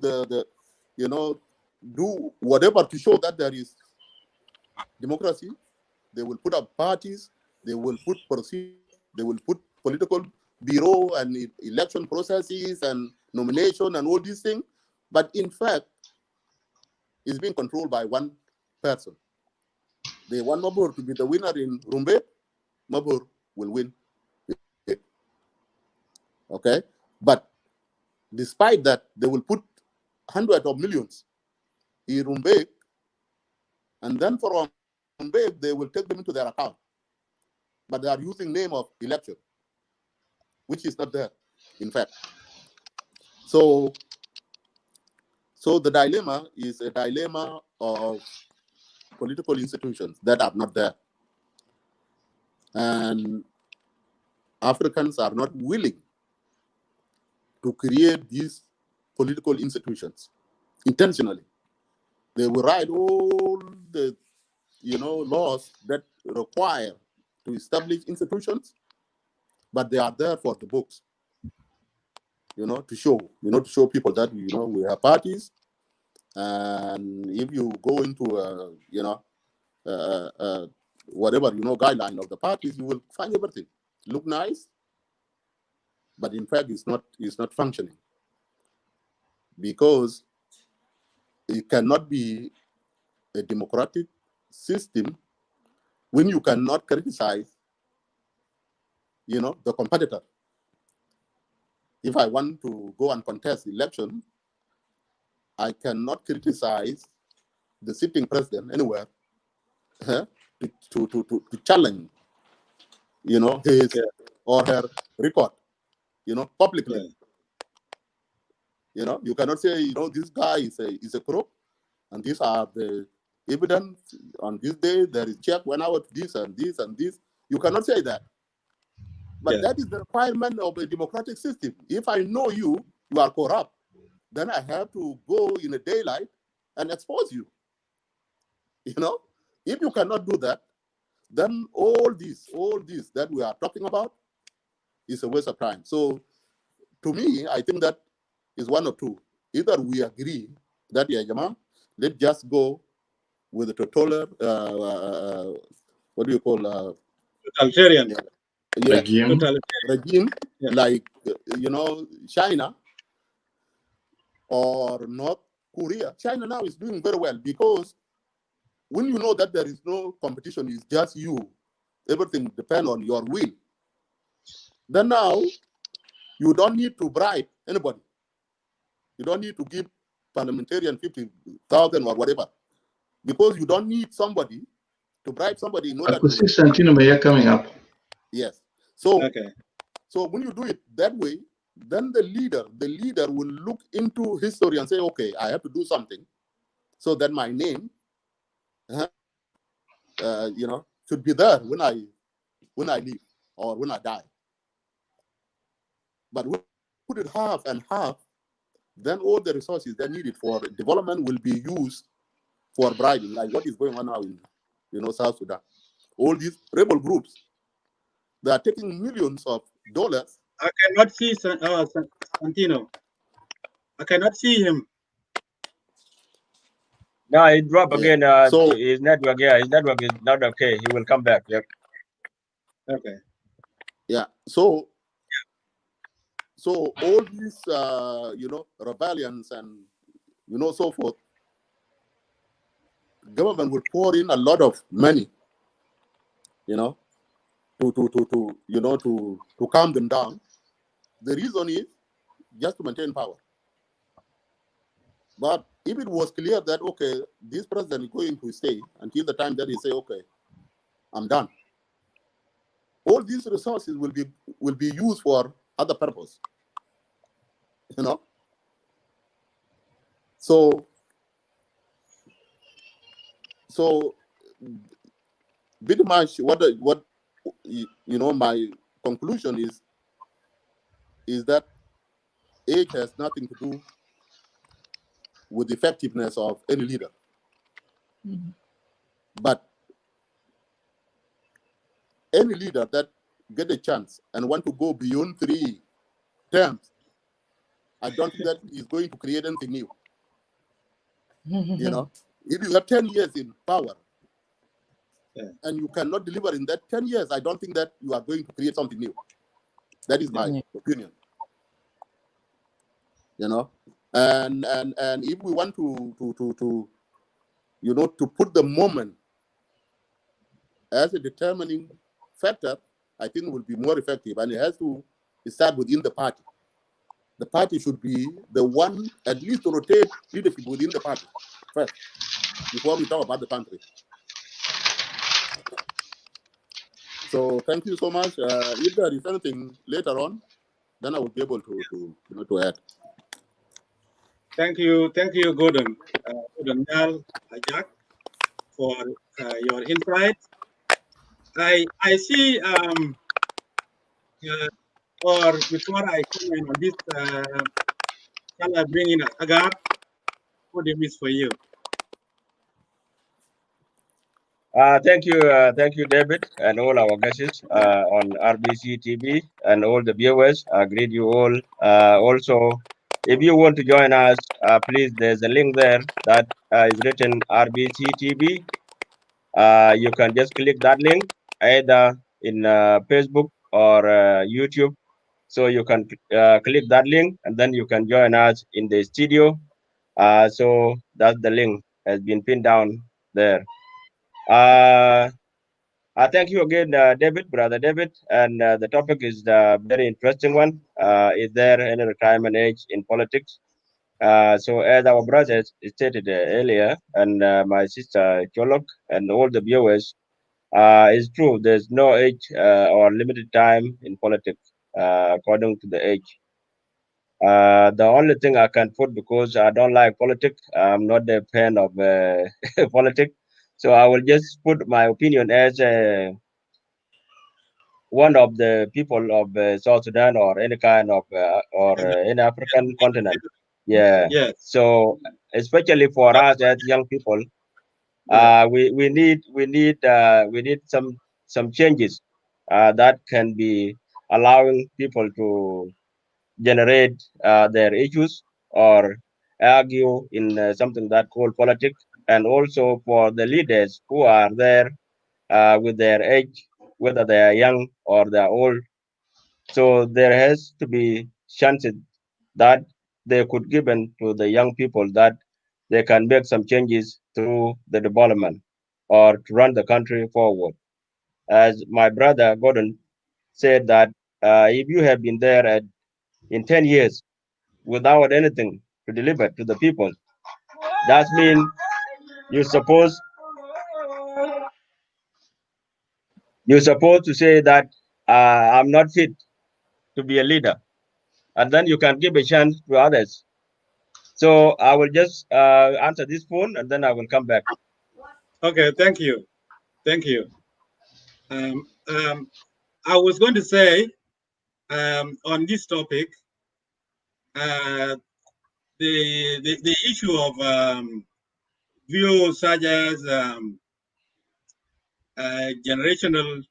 do whatever to show that there is democracy. They will put up parties, they will put procedures, they will put political bureau and election processes and nomination and all these things. But in fact, it's being controlled by one person. They want Mabur to be the winner in Rumbek, Mabur will win. Okay? But despite that, they will put hundreds of millions in Rumbek, and then from Rumbek, they will take them into their account. But they are using name of election, which is not there, in fact. So the dilemma is a dilemma of political institutions that are not there. And Africans are not willing to create these political institutions intentionally. They will write all the laws that require to establish institutions, but they are there for the books, to show people that we have parties, and if you go into whatever guideline of the parties, you will find everything look nice, but in fact it's not functioning, because it cannot be a democratic system when you cannot criticize the competitor. If I want to go and contest election, I cannot criticize the sitting president anywhere to challenge, his or her record, publicly. You cannot say, this guy is a crook, and these are the evidence. On this day, there is check went out this and this and this. You cannot say that. But that is the requirement of a democratic system. If I know you are corrupt, then I have to go in the daylight and expose you. If you cannot do that, then all this that we are talking about is a waste of time. So to me, I think that is one of two. Either we agree that, let's just go with the total, what do you call? Totalitarian. Regime. Regime, like, China or North Korea. China now is doing very well because when you know that there is no competition, it's just you, everything depends on your will. Then now, you don't need to bribe anybody. You don't need to give parliamentarian 50,000 or whatever, because you don't need somebody to bribe somebody in order I could see to. Santino Mayor coming up. Yes. So when you do it that way, then the leader will look into history and say, okay, I have to do something so that my name, should be there when I leave or when I die. But when you put it half and half, then all the resources that needed for development will be used for bribing, like what is going on now in South Sudan. All these rebel groups, they are taking millions of dollars. I cannot see Santino. I cannot see him. No, it dropped again. So his network, his network is not okay. He will come back. Yep. Okay. Yeah. So all these, rebellions and so forth, government will pour in a lot of money, to calm them down. The reason is just to maintain power. But if it was clear that, okay, this president is going to stay until the time that he say, okay, I'm done, all these resources will be used for other purpose. So pretty much what my conclusion is that age has nothing to do with the effectiveness of any leader. But any leader that get a chance and want to go beyond 3 terms, I don't think that is going to create anything new. If you have 10 years in power and you cannot deliver in that 10 years, I don't think that you are going to create something new. That is my opinion. And if we want to put the moment as a determining factor, I think it will be more effective, and it has to start within the party. The party should be the one at least to rotate leadership within the party first, before we talk about the country. So thank you so much. If there is anything later on, then I will be able to add. Thank you, Gordon, Gordon Nal, Jack, for your insight. I see, or before I comment on this, shall I bring in Agar? What it is for you? Thank you, David, and all our guests on RBC TV and all the viewers. I greet you all. Also, if you want to join us, please, there's a link there that is written RBC TV. You can just click that link either in Facebook or YouTube. So you can click that link and then you can join us in the studio. So that's the link has been pinned down there. I thank you again, David, brother David, and the topic is a very interesting one. Is there any retirement age in politics? So as our brothers stated earlier, and my sister Cholok and all the viewers, it's true. There's no age or limited time in politics according to the age. The only thing I can put, because I don't like politics, I'm not a fan of politics. So I will just put my opinion as one of the people of South Sudan or any kind of or any African continent. Yeah. Yes. So especially for us as young people, Yeah. we need some changes that can be allowing people to generate their issues or argue in something that called politics, and also for the leaders who are there with their age, whether they are young or they are old. So there has to be chances that they could given to the young people that they can make some changes through the development or to run the country forward. As my brother Gordon said that if you have been there in 10 years without anything to deliver to the people, that means you're supposed you're supposed to say that I'm not fit to be a leader, and then you can give a chance to others. So I will just answer this phone, and then I will come back. Okay. Thank you. Thank you. Um, um, I was going to say on this topic, the issue of views such as generational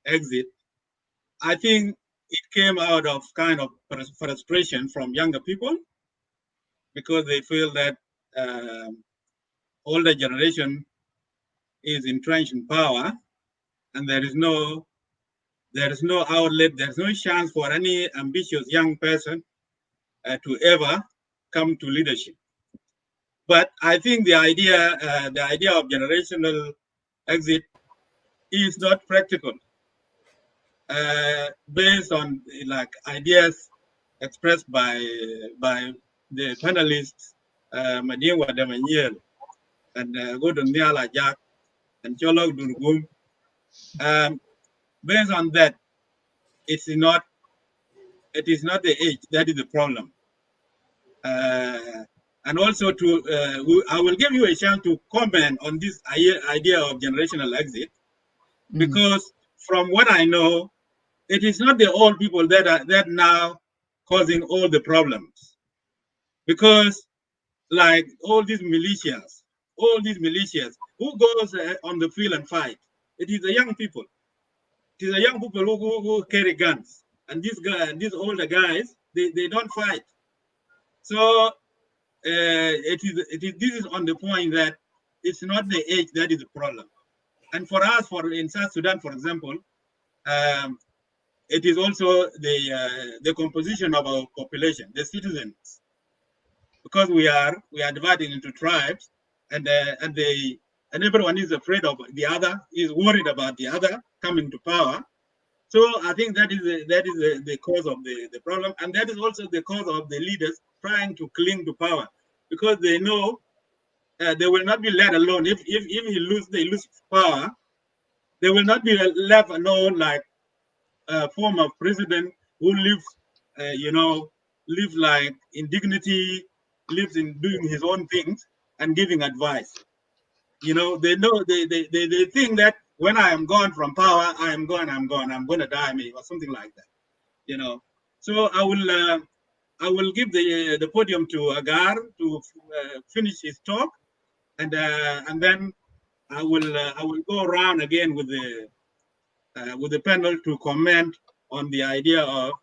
exit, I think it came out of kind of frustration from younger people because they feel that older generation is entrenched in power and there is no outlet, there's no chance for any ambitious young person to ever come to leadership. But I think the idea of generational exit is not practical, based on like ideas expressed by the panelists, Madiwa Damaniel and Gordon Niala Jack and Cholok Durgum. Based on that, it's not it is not the age that is the problem. And also I will give you a chance to comment on this idea of generational exit, because from what I know, it is not the old people that are now causing all the problems. Because like all these militias, who goes on the field and fight? It is the young people. It is the young people who carry guns. And these older guys, they don't fight. So this is on the point that it's not the age that is the problem. And for us, in South Sudan, for example, it is also the composition of our population, the citizens, because we are divided into tribes, and everyone is afraid of the other, is worried about the other coming to power. So I think that is the cause of the problem, and that is also the cause of the leaders trying to cling to power, because they know they will not be let alone. If they lose power, they will not be left alone like a former president who lives, lives like in dignity, lives in doing his own things and giving advice. They know they think that when I am gone from power, I'm going to die, maybe, or something like that. So I will give the podium to Agar to finish his talk, and then I will go around again with the panel to comment on the idea of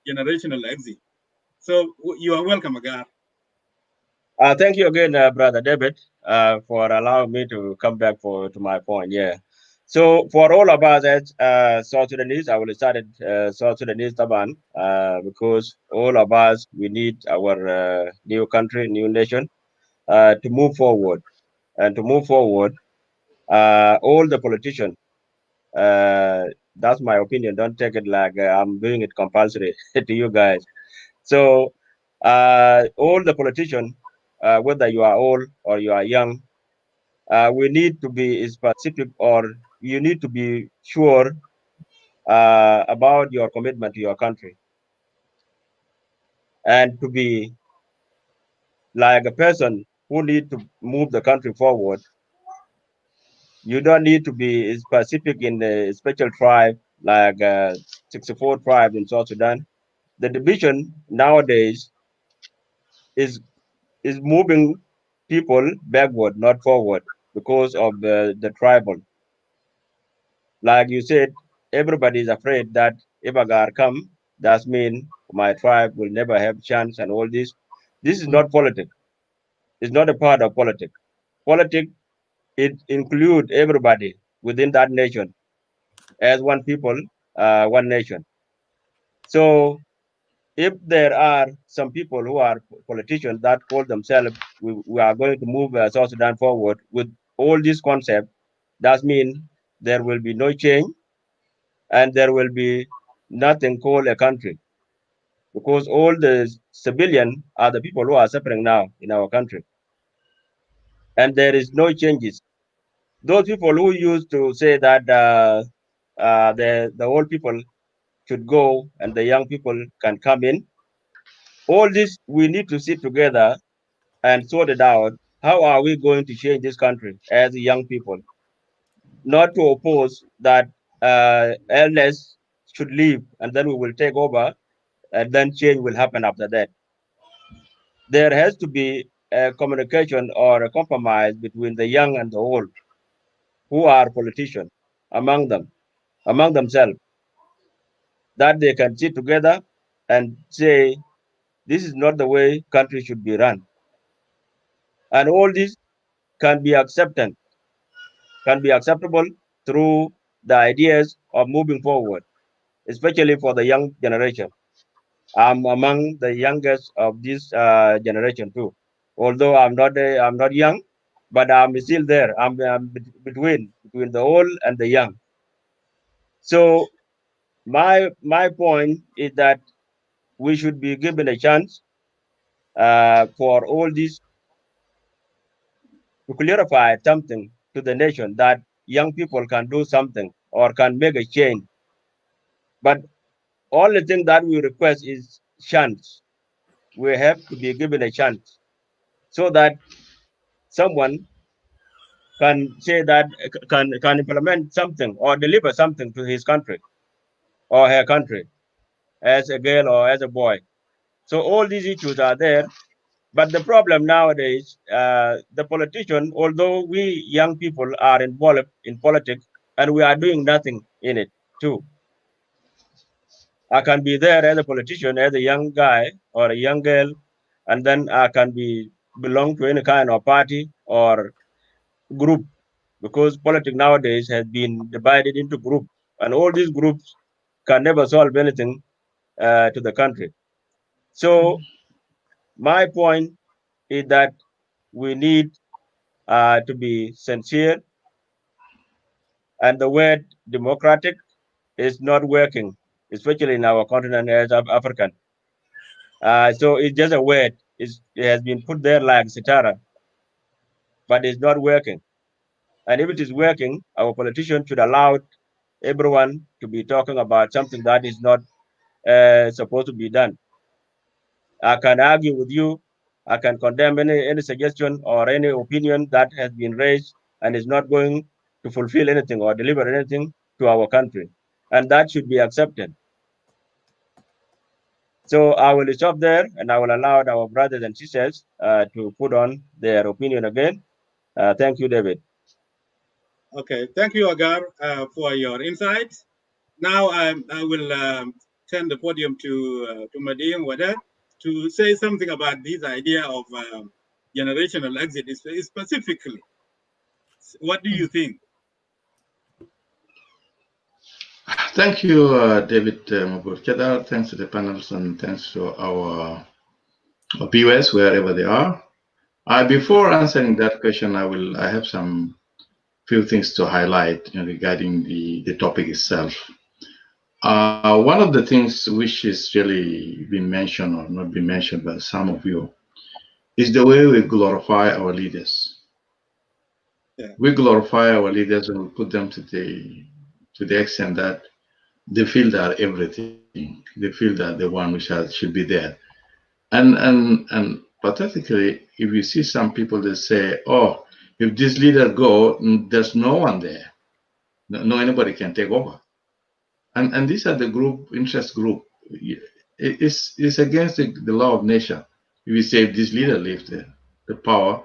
generational exit. So you are welcome, Agar. Thank you again, brother David, for allowing me to come back to my point. Yeah. So for all of us as South Sudanese, I will start at South Sudanese Taban, because all of us, we need our new country, new nation to move forward. And to move forward, all the politicians, that's my opinion. Don't take it like I'm doing it compulsory to you guys. So All the politicians, whether you are old or you are young, we need to be specific, or you need to be sure about your commitment to your country, and to be like a person who need to move the country forward. You don't need to be specific in a special tribe like 64 tribes in South Sudan. The division nowadays is moving people backward, not forward, because of the tribal. Like you said, everybody is afraid that if Agar come, that means my tribe will never have chance and all this. This is not politics. It's not a part of politics. Politics, it includes everybody within that nation as one people, one nation. So if there are some people who are politicians that call themselves, we are going to move South Sudan forward with all these concepts, that means there will be no change, and there will be nothing called a country, because all the civilians are the people who are suffering now in our country, and there is no changes. Those people who used to say that the old people should go and the young people can come in, all this we need to sit together and sort it out. How are we going to change this country as young people? Not to oppose that elders should leave and then we will take over, and then change will happen after that. There has to be a communication or a compromise between the young and the old who are politicians among themselves, that they can sit together and say this is not the way country should be run. And all this can be acceptable through the ideas of moving forward, especially for the young generation. I'm among the youngest of this generation too. Although I'm not young, but I'm still there. I'm between the old and the young. So my point is that we should be given a chance for all this to clarify something to the nation, that young people can do something or can make a change. But only thing that we request is chance. We have to be given a chance so that someone can say that can implement something or deliver something to his country or her country as a girl or as a boy. So all these issues are there. But the problem nowadays, the politician, although we young people are involved in politics and we are doing nothing in it too. I can be there as a politician, as a young guy or a young girl, and then I can be belong to any kind of party or group, because politics nowadays has been divided into groups, and all these groups can never solve anything to the country. So my point is that we need to be sincere, and the word democratic is not working, especially in our continent as African. So it's just a word. It has been put there like Sitara, but it's not working. And if it is working, our politicians should allow everyone to be talking about something that is not supposed to be done. I can argue with you. I can condemn any suggestion or any opinion that has been raised and is not going to fulfill anything or deliver anything to our country. And that should be accepted. So I will stop there and I will allow our brothers and sisters to put on their opinion again. Thank you, David. Okay, thank you, Agar, for your insights. Now I will turn the podium to Madiem Wadat to say something about this idea of generational exit specifically. What do you think? Thank you, David Mabur. Thanks to the panels and thanks to our viewers wherever they are. Before answering that question, I have some few things to highlight regarding the topic itself. One of the things which is really been mentioned or not been mentioned by some of you is the way we glorify our leaders. Yeah. We glorify our leaders and we put them to the extent that they feel they are everything. They feel that the one which should be there. And pathetically, if you see some people that say, "Oh, if this leader go, there's no one there. No anybody can take over." And these are the interest group. It's against the law of nature. If you say if this leader leaves the power,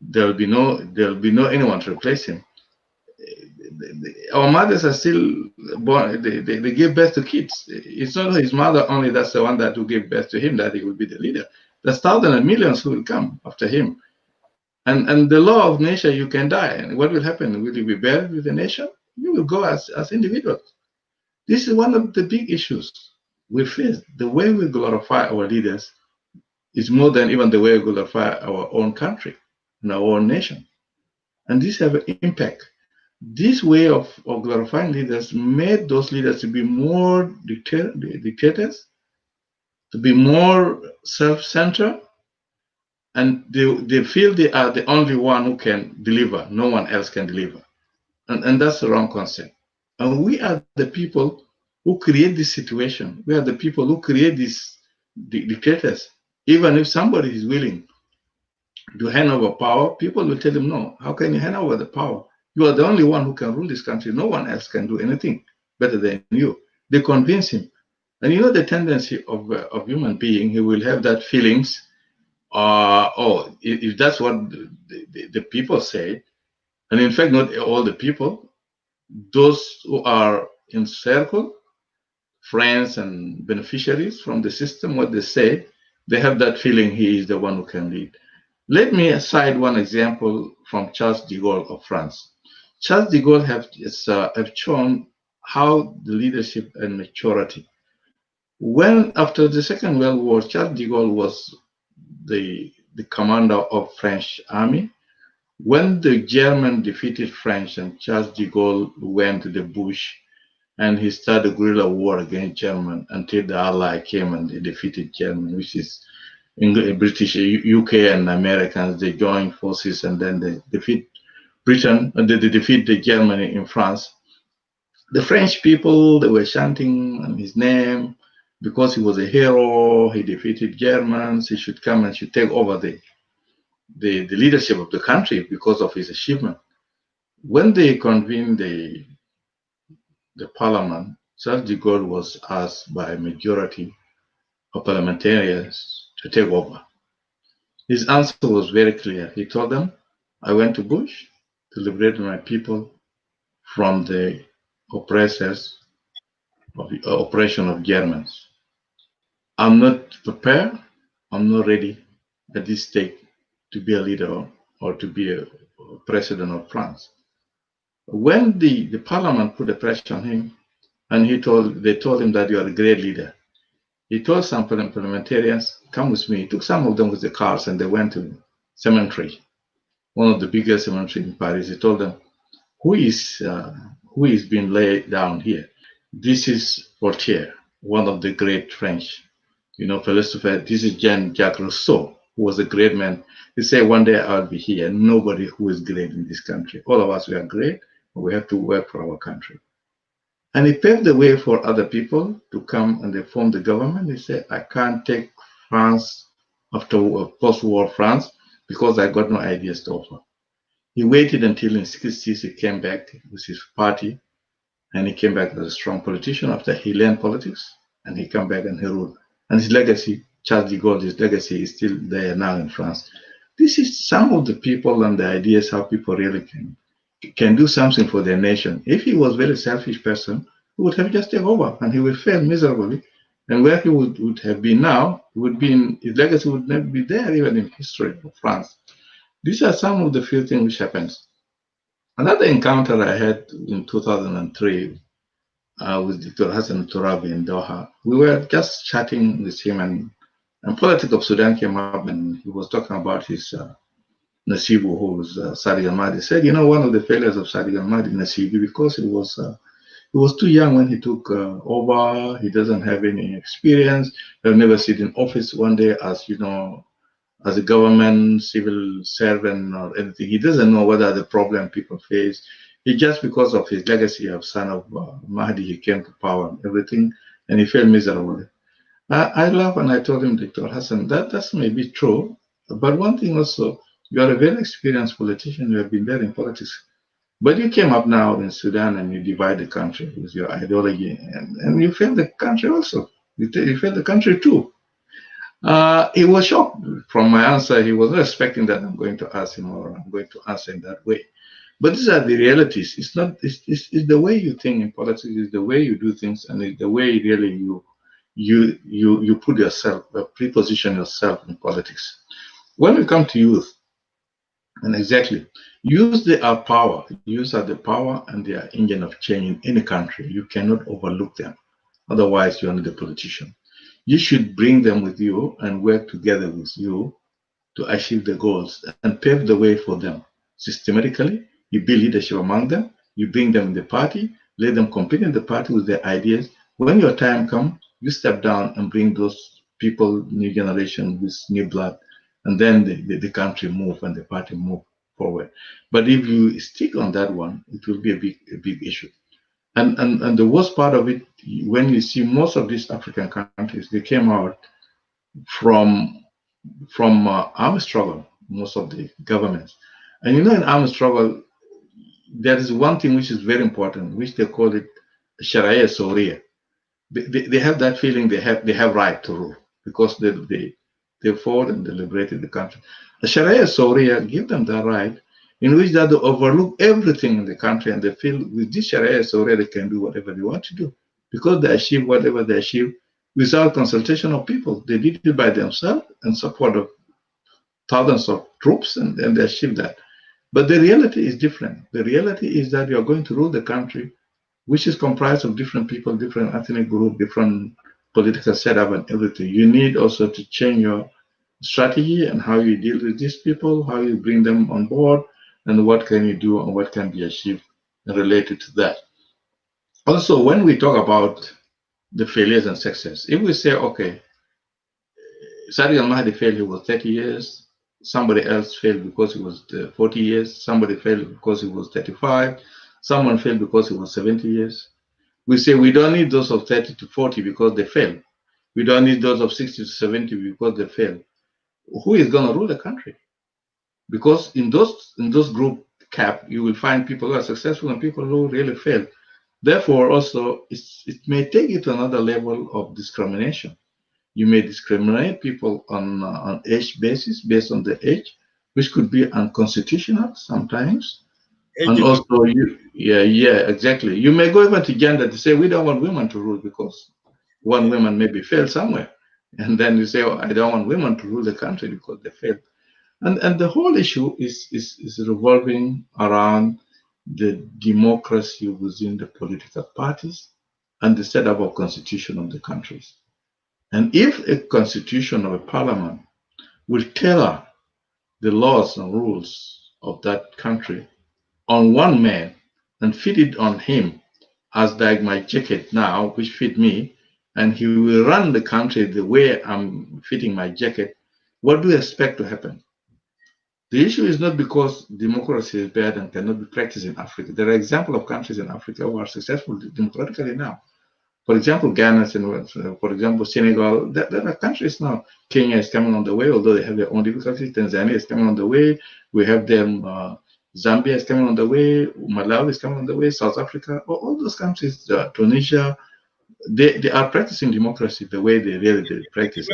there'll be no anyone to replace him. Our mothers are still born. They give birth to kids. It's not his mother only. That's the one that will give birth to him. That he will be the leader. There's thousands and millions who will come after him. And the law of nature, you can die. And what will happen? Will you be buried with the nation? You will go as individuals. This is one of the big issues we face. The way we glorify our leaders is more than even the way we glorify our own country and our own nation. And this have an impact. This way of glorifying leaders made those leaders to be more dictators, to be more self-centered, and they feel they are the only one who can deliver. No one else can deliver. And that's the wrong concept. And we are the people who create this situation. We are the people who create these dictators. Even if somebody is willing to hand over power, people will tell him, no, how can you hand over the power? You are the only one who can rule this country. No one else can do anything better than you. They convince him. And you know the tendency of human being, he will have that feelings, if that's what the people say, and in fact, not all the people, those who are in circle, friends and beneficiaries from the system, what they say, they have that feeling he is the one who can lead. Let me cite one example from Charles de Gaulle of France. Charles de Gaulle have shown how the leadership and maturity. When after the Second World War, Charles de Gaulle was the commander of French army. When the German defeated French and Charles de Gaulle went to the bush and he started a guerrilla war against German until the Ally came and they defeated Germany, which is British, UK and Americans, they joined forces and then they defeat Britain and they defeat the Germany in France. The French people, they were chanting on his name because he was a hero, he defeated Germans, he should come and should take over the leadership of the country because of his achievement. When they convened the parliament, Charles de Gaulle was asked by a majority of parliamentarians to take over. His answer was very clear. He told them, I went to Bush to liberate my people from the oppressors of the oppression of Germans. I'm not prepared, I'm not ready at this stage to be a leader or to be a president of France. When the parliament put the pressure on him, and they told him that you are a great leader, he told some parliamentarians, come with me. He took some of them with the cars and they went to cemetery, one of the biggest cemeteries in Paris. He told them, who is being laid down here? This is Voltaire, one of the great French, philosopher. This is Jean-Jacques Rousseau, who was a great man. He said, one day I'll be here. Nobody who is great in this country. All of us, we are great, but we have to work for our country. And he paved the way for other people to come and they formed the government. He said, I can't take France after post-war France because I got no ideas to offer. He waited until in the 60s he came back with his party, and he came back as a strong politician after he learned politics, and he came back and he ruled. And his legacy, Charles de Gaulle, his legacy is still there now in France. This is some of the people and the ideas how people really can do something for their nation. If he was a very selfish person, he would have just taken over and he would fail miserably. And where he would have been now, his legacy would never be there even in history of France. These are some of the few things which happens. Another encounter I had in 2003 with Dr. Hassan Turabi in Doha. We were just chatting with him and politics of Sudan came up and he was talking about his Nasibu, who was Sadi al-Mahdi. Said, one of the failures of Sadi al-Mahdi, Nasibu, because He was too young when he took over. He doesn't have any experience. He'll never sit in office one day as, you know, as a government civil servant or anything. He doesn't know what are the problem people face. He just, because of his legacy of son of Mahdi, he came to power and everything, and he failed miserably. I laugh and I told him, Dr. Hassan, that's maybe true, but one thing also, you are a very experienced politician. You have been there in politics. But you came up now in Sudan and you divide the country with your ideology, and you failed the country also. You failed the country too. He was shocked from my answer. He was not expecting that I'm going to ask him or I'm going to answer in that way. But these are the realities. It's not. It's the way you think in politics. It's the way you do things, and it's the way really you put yourself, pre-position yourself in politics. When we come to youth, and exactly, youth, they are power. Youth are the power and they are engine of change in any country. You cannot overlook them. Otherwise, you're not a politician. You should bring them with you and work together with you to achieve the goals and pave the way for them. Systematically, you build leadership among them, you bring them in the party, let them compete in the party with their ideas. When your time comes, you step down and bring those people, new generation with new blood, and then the country move and the party move forward. But if you stick on that one, it will be a big issue. And the worst part of it, when you see most of these African countries, they came out from armed struggle, most of the governments. And you know, in armed struggle, there is one thing which is very important, which they call it Sharia Sharia. They have that feeling they have right to rule because they fought and they liberated the country. The Sharia Sharia give them that right, in which they overlook everything in the country and they feel with this Sharia Sharia they can do whatever they want to do because they achieve whatever they achieve without consultation of people. They did it by themselves and support of thousands of troops and they achieved that. But the reality is different. The reality is that you are going to rule the country, which is comprised of different people, different ethnic group, different political setup and everything. You need also to change your strategy and how you deal with these people, how you bring them on board, and what can you do and what can be achieved related to that. Also, when we talk about the failures and success, if we say, okay, Sadi al-Mahdi failed, he was 30 years, somebody else failed because he was 40 years, somebody failed because he was 35, someone failed because he was 70 years. We say we don't need those of 30 to 40 because they failed. We don't need those of 60 to 70 because they failed. Who is going to rule the country? Because in those group cap, you will find people who are successful and people who really fail. Therefore, also, it may take it to another level of discrimination. You may discriminate people on age basis, based on the age, which could be unconstitutional sometimes. And also, exactly. You may go even to gender to say we don't want women to rule because one woman maybe failed somewhere, and then you say, oh, I don't want women to rule the country because they failed. And the whole issue is revolving around the democracy within the political parties and the setup of constitution of the countries. And if a constitution of a parliament will tailor the laws and rules of that country on one man and fit it on him, as like my jacket now, which fit me, and he will run the country the way I'm fitting my jacket, what do you expect to happen? The issue is not because democracy is bad and cannot be practiced in Africa. There are examples of countries in Africa who are successful democratically now. For example, Ghana, for example, Senegal, there are countries now. Kenya is coming on the way, although they have their own difficulties. Tanzania is coming on the way. We have them, Zambia is coming on the way. Malawi is coming on the way. South Africa, all those countries, Tunisia, they are practicing democracy the way they really practice.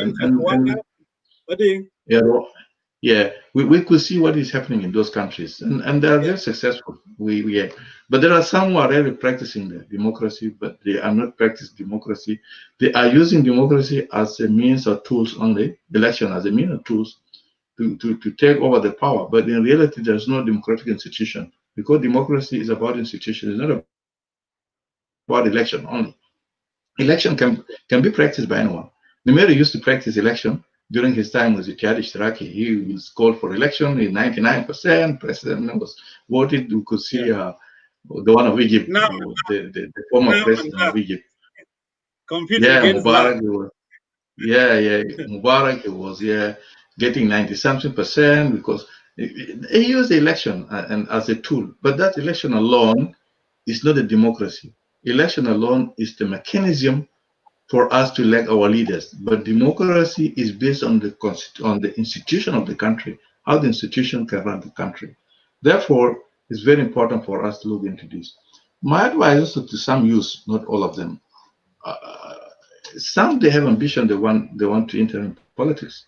We could see what is happening in those countries, and they are very successful. But there are some who are really practicing the democracy, but they are not practicing democracy. They are using democracy as a means or tools only, election as a means or tools to take over the power. But in reality, there's no democratic institution because democracy is about institution. It's not about election only. Election can be practiced by anyone. Numeri used to practice election. During his time with Iyad Ishtiraki, he was called for election in 99%. President was voted. You could see the one of Egypt, Now, the former now and president now, of Egypt. competing Yeah, against love. Mubarak. Yeah, Mubarak was getting 90-something% because he used the election and as a tool. But that election alone is not a democracy. Election alone is the mechanism for us to elect our leaders. But democracy is based on the institution of the country, how the institution can run the country. Therefore, it's very important for us to look into this. My advice also to some youth, not all of them, some they have ambition, they want to enter in politics,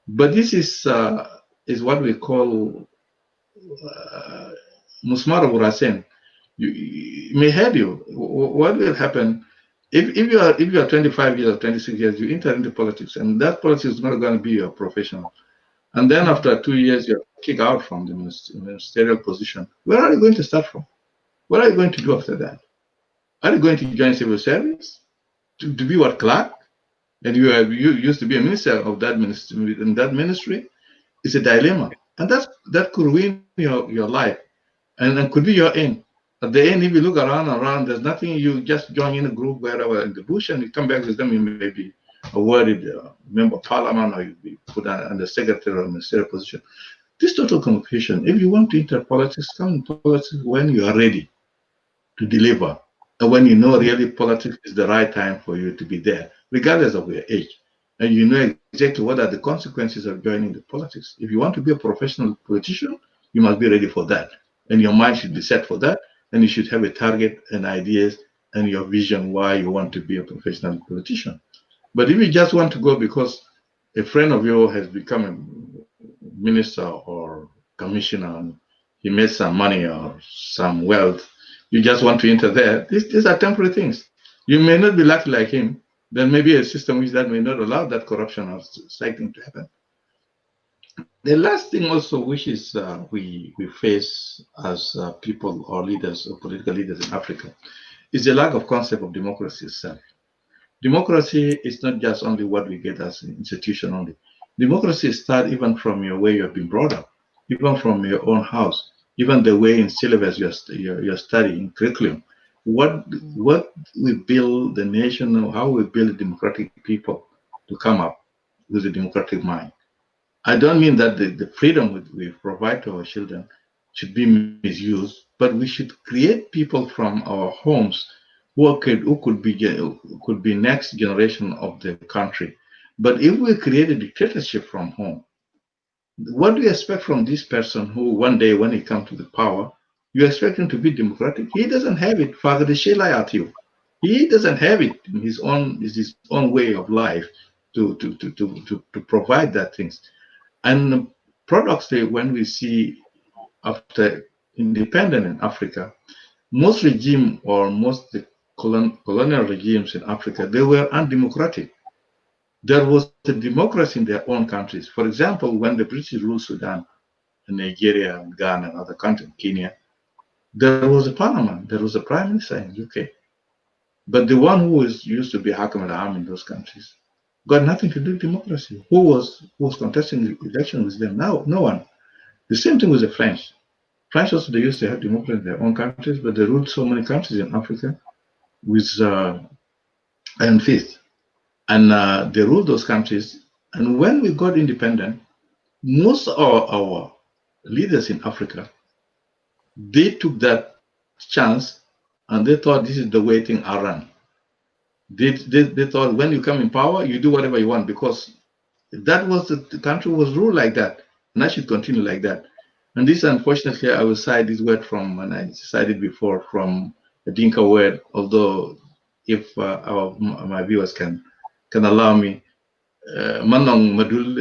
but this is what we call musmar burasen. You may help you. What will happen if you are 25 years or 26 years, you enter into politics, and that politics is not going to be your professional, and then after 2 years you're kicked out from the ministerial position. Where are you going to start from? What are you going to do after that? Are you going to join civil service to be what, clerk? And you used to be a minister of that ministry. In that ministry, it's a dilemma, and that could ruin your life, and could be your end. At the end, if you look around, there's nothing. You just join in a group wherever in the bush, and you come back with them. You may be awarded member of parliament, or you be put under secretary or ministerial position. This total confusion. If you want to enter politics, come into politics when you are ready to deliver, and when you know really politics is the right time for you to be there, regardless of your age, and you know exactly what are the consequences of joining the politics. If you want to be a professional politician, you must be ready for that, and your mind should be set for that, and you should have a target and ideas and your vision why you want to be a professional politician. But if you just want to go because a friend of yours has become a minister or commissioner and he made some money or some wealth, you just want to enter there. These are temporary things. You may not be lucky like him. There may be a system which that may not allow that corruption or cycling to happen. The last thing also, which is we face as people or leaders or political leaders in Africa, is the lack of concept of democracy itself. Democracy is not just only what we get as an institution only. Democracy starts even from your way you have been brought up, even from your own house, even the way in syllabus you're studying, curriculum. What we build the nation, how we build democratic people to come up with a democratic mind. I don't mean that the freedom we provide to our children should be misused, but we should create people from our homes who could be next generation of the country. But if we create a dictatorship from home, what do you expect from this person who one day when he comes to the power, you expect him to be democratic? He doesn't have it. Father the Shela at you. He doesn't have it in his own way of life to provide that things. And paradoxically, when we see after independence in Africa, most regime or most colonial regimes in Africa, they were undemocratic. There was a democracy in their own countries. For example, when the British ruled Sudan, and Nigeria, and Ghana, and other countries, Kenya, there was a parliament, there was a prime minister in UK. But the one who used to be Hakim al-Am in those countries got nothing to do with democracy. Who was contesting the election with them? No one. The same thing with the French. French also, they used to have democracy in their own countries, but they ruled so many countries in Africa with iron fist. And they ruled those countries. And when we got independent, most of our leaders in Africa, they took that chance and they thought this is the way things are run. They thought when you come in power, you do whatever you want because that was the country was ruled like that, and I should continue like that. And this, unfortunately, I will cite this word from, and I cited before, from a Dinka word, although if my viewers can allow me, manong madul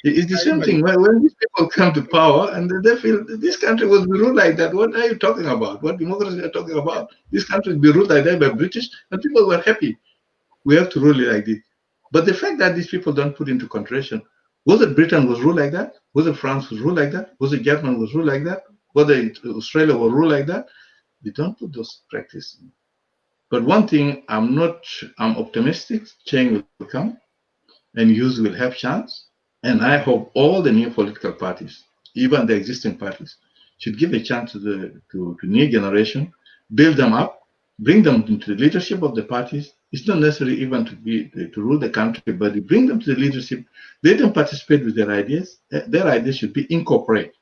it's the same thing when these people come to power and they feel this country was ruled like that. What are you talking about? What democracy are you talking about? This country will be ruled like that by British, and people were happy. We have to rule it like this. But the fact that these people don't put into consideration, was it Britain was ruled like that? Was it France was ruled like that? Was it Germany was ruled like that? Whether Australia was ruled like that? They don't put those practices. But one thing, I'm optimistic, change will come, and youth will have chance. And I hope all the new political parties even the existing parties, should give a chance to the new generation, build them up, bring them into the leadership of the parties. It's not necessary even to rule the country, but you bring them to the leadership, let them participate with their ideas. Their ideas should be incorporated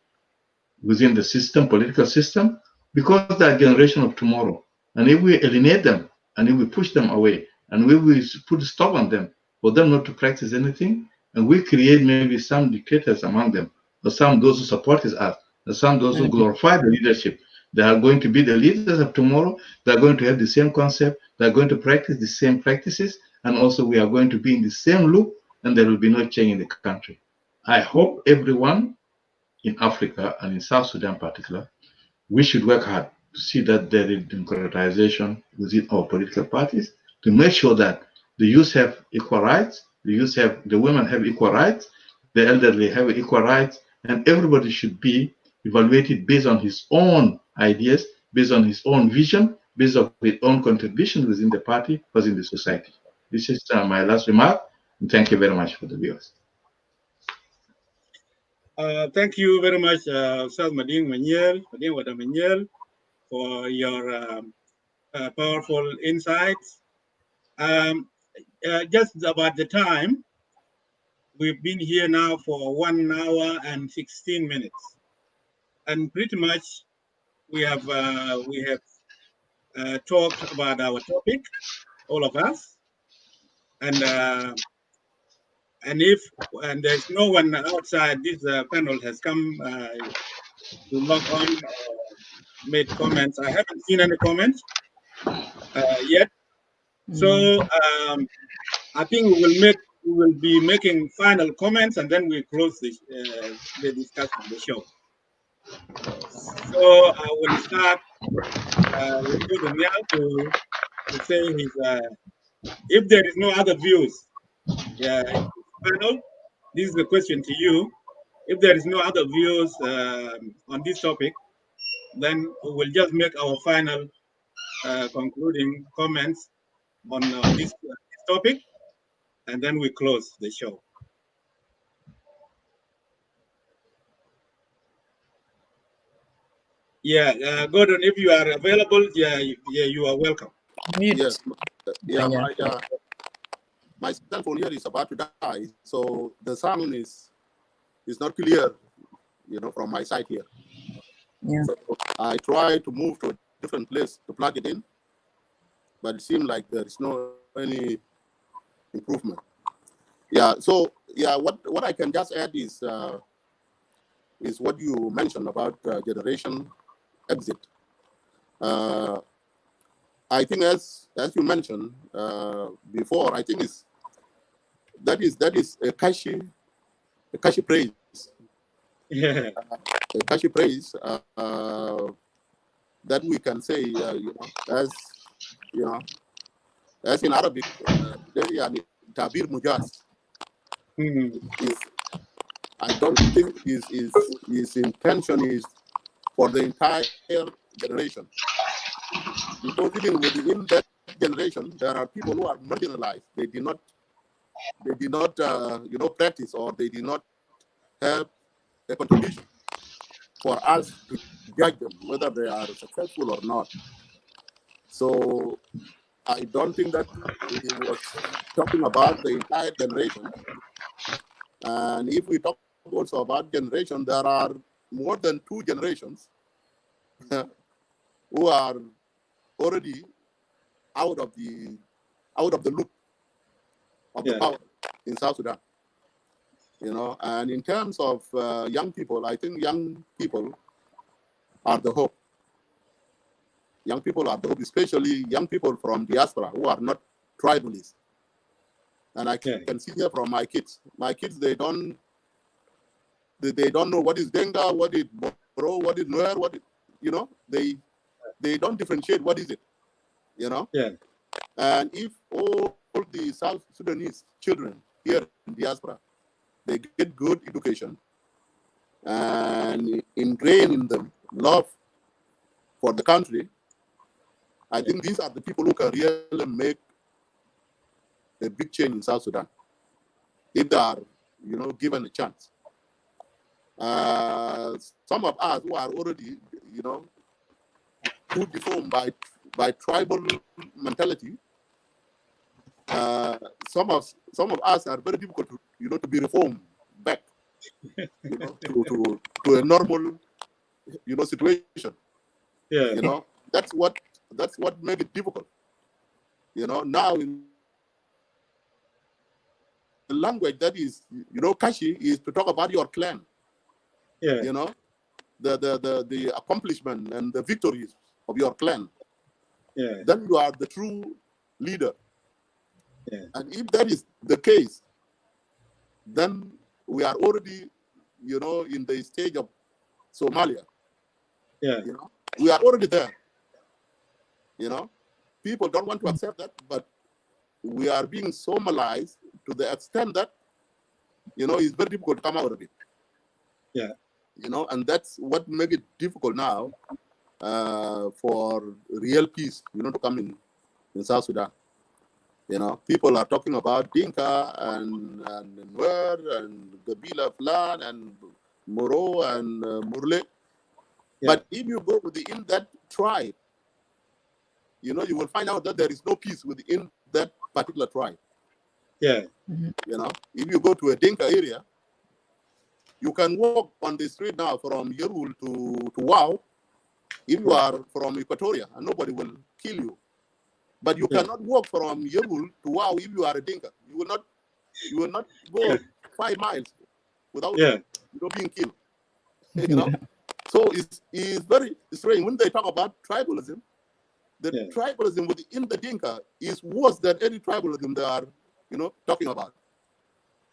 within the system, political system, because they are generation of tomorrow. And if we alienate them, and if we push them away, and if we put a stop on them, for them not to practice anything, and we create maybe some dictators among them, or some those who support us, or some those who glorify the leadership, they are going to be the leaders of tomorrow. They are going to have the same concept. They are going to practice the same practices, and also we are going to be in the same loop, and there will be no change in the country. I hope everyone in Africa and in South Sudan in particular, we should work hard to see that there is democratization within our political parties, to make sure that the youth have equal rights, the women have equal rights, the elderly have equal rights, and everybody should be evaluated based on his own ideas, based on his own vision, based on his own contribution within the party, within the society. This is my last remark, and thank you very much for the viewers. Thank you very much, Ustaz Mading Wada for your powerful insights. Just about the time, we've been here now for 1 hour and 16 minutes, and pretty much we have talked about our topic, all of us, and there's no one outside this panel has come to log on or made comments. I haven't seen any comments yet. So I think we will be making final comments, and then we close the discussion, the show. So I will start with Daniel to say if there is no other views, panel, this is the question to you. If there is no other views on this topic, then we will just make our final concluding comments on this topic, and then we close the show. Yeah, Gordon, if you are available, you are welcome. Yes, my cell phone here is about to die, so the sound is not clear, from my side here. Yeah. So I try to move to a different place to plug it in, but it seems like there is no any improvement. Yeah. So what I can just add is what you mentioned about generation exit. I think as you mentioned before, I think that is a Kashi praise. Yeah. A Kashi praise that we can say, as in Arabic, Tabir Mujaz. I don't think his intention is for the entire generation, because even within that generation, there are people who are marginalized. They did not practice, or they did not have a contribution for us to judge them whether they are successful or not. So I don't think that he was talking about the entire generation. And if we talk also about generation, there are more than 2 generations who are already out of the loop of the power in South Sudan. And in terms of young people, I think young people are the hope. Young people are the hope, especially young people from diaspora who are not tribalists. And I can see here from my kids. My kids, they don't know what is Denga, what is Boro, what is Nuer, they don't differentiate what is it, Yeah. And if all the South Sudanese children here in diaspora, they get good education and ingrain in them love for the country, I think these are the people who can really make a big change in South Sudan if they are, given a chance. some of us who are already, too deformed by tribal mentality, some of us are very difficult to be reformed back, to a normal, situation. Yeah. That's what makes it difficult. Now in the language that is, Kashi is to talk about your clan. Yeah. The accomplishment and the victories of your clan. Yeah. Then you are the true leader. Yeah. And if that is the case, then we are already, in the stage of Somalia. Yeah. We are already there. People don't want to accept that, but we are being Somalized to the extent that, it's very difficult to come out of it. Yeah. And that's what makes it difficult now for real peace, to come in South Sudan. People are talking about Dinka and Nuer and Gabila Plan and Moro and Murle. Yeah. But if you go within that tribe, you will find out that there is no peace within that particular tribe. Yeah. If you go to a Dinka area, you can walk on the street now from Yerul to Wow, if you are from Equatoria, and nobody will kill you. But you cannot walk from Yerul to Wow if you are a Dinka. You will not go 5 miles without being killed. So it's very strange when they talk about tribalism. The tribalism within the Dinka is worse than any tribalism they are, talking about.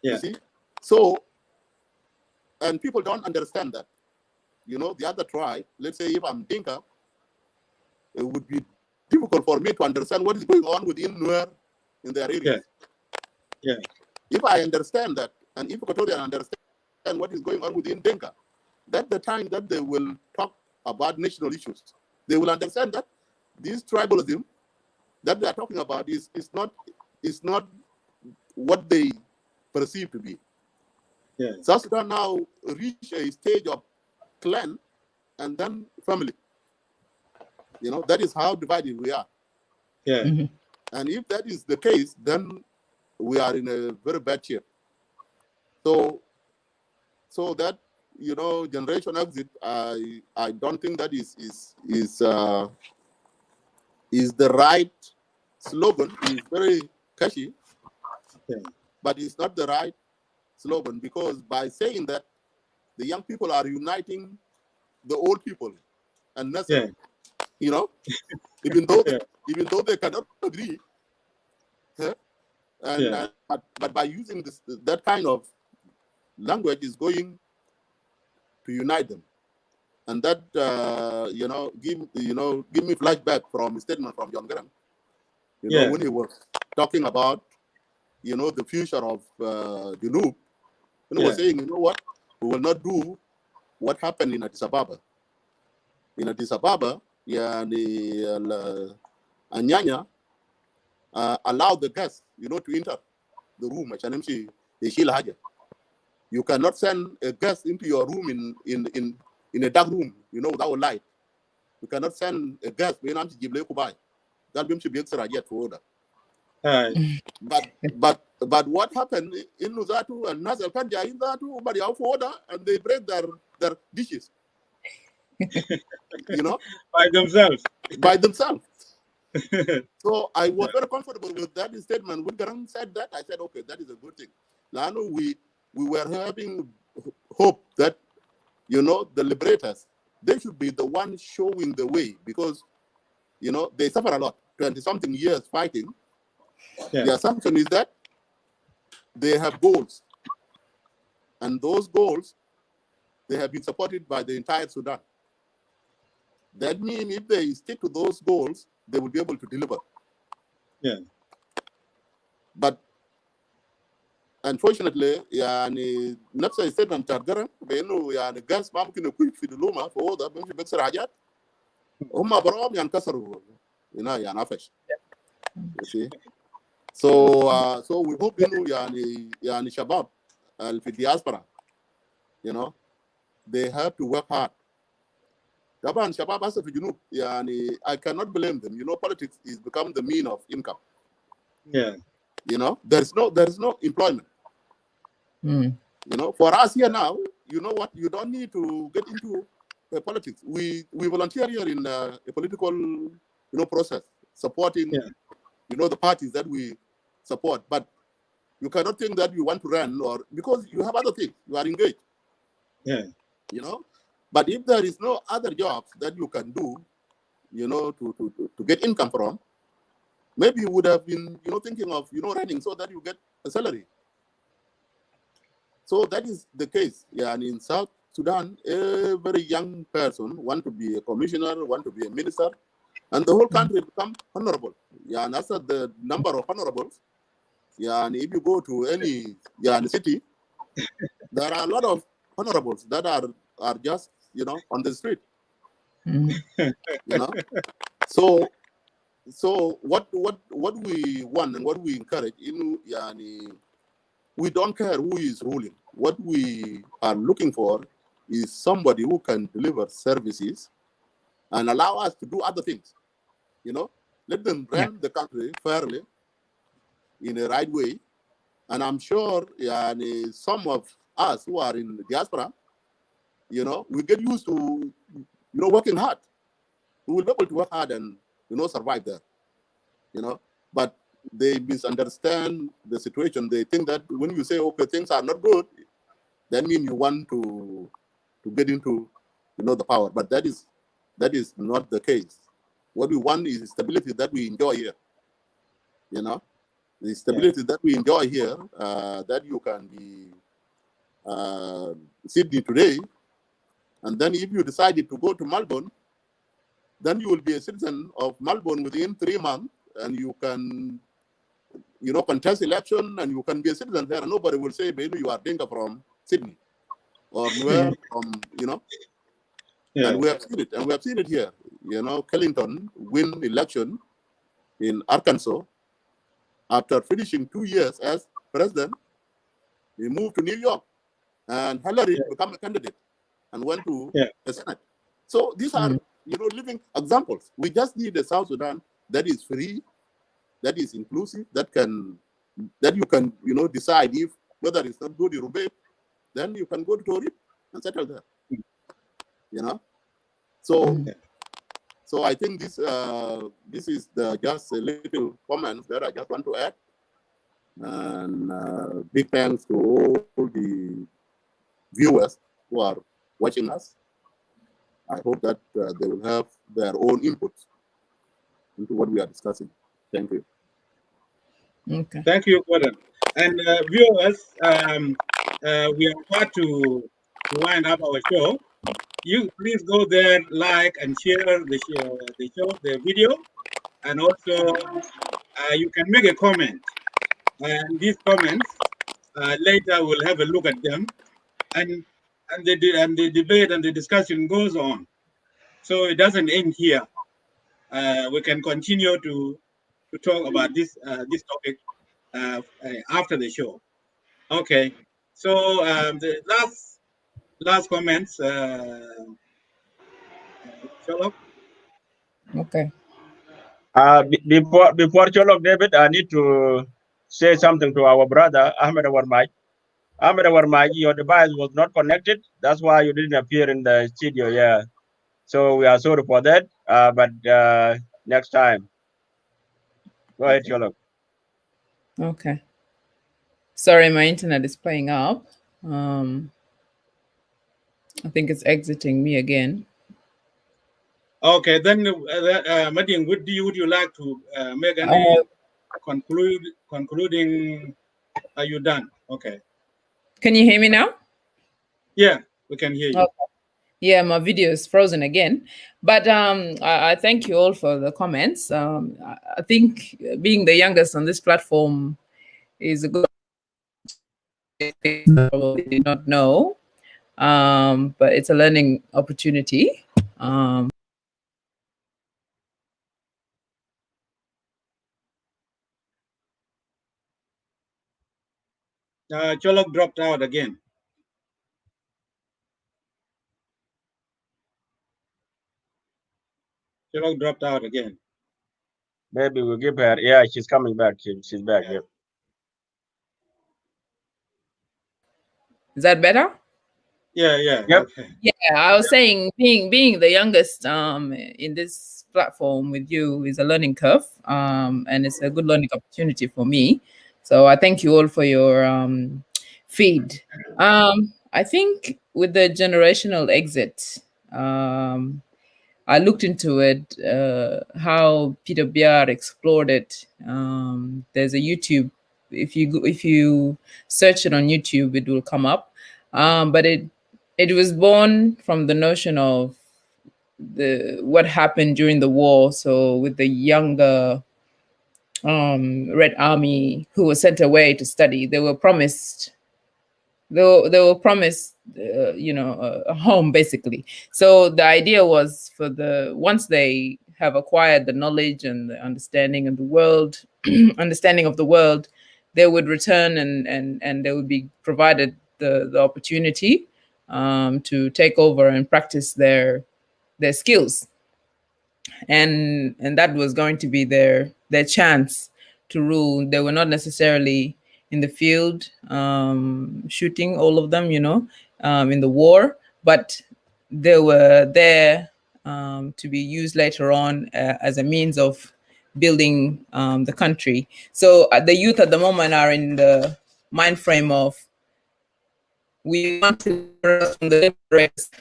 Yeah. You see? So, and people don't understand that. The other tribe, let's say if I'm Dinka, it would be difficult for me to understand what is going on within Nuer in their areas. Yeah. If I understand that, and if Equatorian understand what is going on within Dinka, that's the time that they will talk about national issues. They will understand that this tribalism that they are talking about is not what they perceive to be. Yeah. South Sudan now reach a stage of clan and then family. That is how divided we are. Yeah. And if that is the case, then we are in a very bad shape. So that generation exit, I don't think that is the right slogan. It's very catchy, but it's not the right slogan, because by saying that, the young people are uniting the old people, and that's even though they cannot agree, but by using that kind of language is going to unite them. And that give me flashback from a statement from John Graham, when he was talking about the future of Junub, and he was saying, what, we will not do what happened in Addis Ababa. In Addis Ababa, Anyanya allowed the guests, to enter the room. You cannot send a guest into your room in a dark room, without light. You cannot send a guest when I'm but what happened in Nuzatu and Nazal Kanja in Zatu, but order, and they break their dishes. By themselves. By themselves. So I was very comfortable with that statement. When Garang said that, I said, okay, that is a good thing. Now we were having hope that, the liberators, they should be the ones showing the way, because, they suffer a lot, 20-something years fighting. Yeah. The assumption is that they have goals. And those goals, they have been supported by the entire Sudan. That means if they stick to those goals, they will be able to deliver. Yeah. But unfortunately, نفس الستمنت بتاعت قرن بانه الجاز ما ممكن يكون في دلومه في اوضه بيمشي بيكسر حاجات هم براهم كسروا هنا عفش. You see? So we hope انه شباب في الدياسبرا they have to work hard. Taban Shabab Asaf Junub, yani, I cannot blame them. You know, politics is become the mean of income. Yeah. You know, there is no employment. Mm. You know, for us here now, you know what? You don't need to get into politics. We volunteer here in a political, process, supporting, the parties that we support. But you cannot think that you want to run, or because you have other things, you are engaged. Yeah. You know, but if there is no other jobs that you can do, to get income from, maybe you would have been, thinking of, running so that you get a salary. So that is the case. Yeah, and in South Sudan, every young person want to be a commissioner, want to be a minister, and the whole country become honorable. Yeah, and as the number of honorables, yeah, and if you go to any city, there are a lot of honorables that are just on the street. Mm. So what we want and what we encourage, we don't care who is ruling. What we are looking for is somebody who can deliver services and allow us to do other things. Let them run the country fairly in a right way. And I'm sure some of us who are in the diaspora, we get used to working hard. We will be able to work hard and survive there. But they misunderstand the situation. They think that when you say, okay, things are not good, that means you want to get into the power. But that is not the case. What we want is stability that we enjoy here. The stability that we enjoy here, that you can be Sydney today, and then if you decided to go to Melbourne, then you will be a citizen of Melbourne within 3 months, and you can contest election, and you can be a citizen there, and nobody will say, maybe you are Dinka from Sydney or where from, and we have seen it, and we have seen it here. Clinton win election in Arkansas. After finishing 2 years as president, he moved to New York, and Hillary became a candidate and went to the Senate. So these are, living examples. We just need a South Sudan that is free, that is inclusive, that you can, decide if whether it's not good in Rumbek, then you can go to Tori and settle there. So I think this is just a little comment that I just want to add. And big thanks to all the viewers who are watching us. I hope that they will have their own input into what we are discussing. Thank you. Okay. Thank you, Gordon. And viewers, we are about to wind up our show. You please go there, like and share the video, and also you can make a comment. And these comments later we'll have a look at them, and the debate and the discussion goes on. So it doesn't end here. We can continue to talk about this topic after the show. Okay. So the last comments, Shalom. Okay. Before Cholok David, I need to say something to our brother Ahmed Awarmaj. Ahmed Awarmaj, your device was not connected. That's why you didn't appear in the studio. Yeah. So we are sorry for that. But next time. Go ahead, Cholok. Okay. Sorry, my internet is playing up. I think it's exiting me again. Okay, then Madin, would you like to make any concluding? Are you done? Okay. Can you hear me now? Yeah, we can hear you. Okay. Yeah, my video is frozen again. But I thank you all for the comments. I think being the youngest on this platform is a good thing. I probably did not know. But it's a learning opportunity. Cholok dropped out again. Cholok dropped out again. Maybe we'll give her. Yeah, she's coming back. She's back. Yeah. Is that better? Yeah, yeah. Yep. Okay. Yeah, I was saying being the youngest in this platform with you is a learning curve, and it's a good learning opportunity for me. So I thank you all for your feed. I think with the generational exit, I looked into it, how Peter Biar explored it. There's a YouTube. If you search it on YouTube, it will come up. But it was born from the notion of the what happened during the war. So with the younger Red Army who were sent away to study, they were promised a home basically. So the idea was for once they have acquired the knowledge and the understanding of the world, they would return and they would be provided the opportunity to take over and practice their skills, and that was going to be their chance to rule. They were not necessarily in the field shooting, all of them, in the war, but they were there to be used later on as a means of building the country. So the youth at the moment are in the mind frame of, we want to learn from the liberators.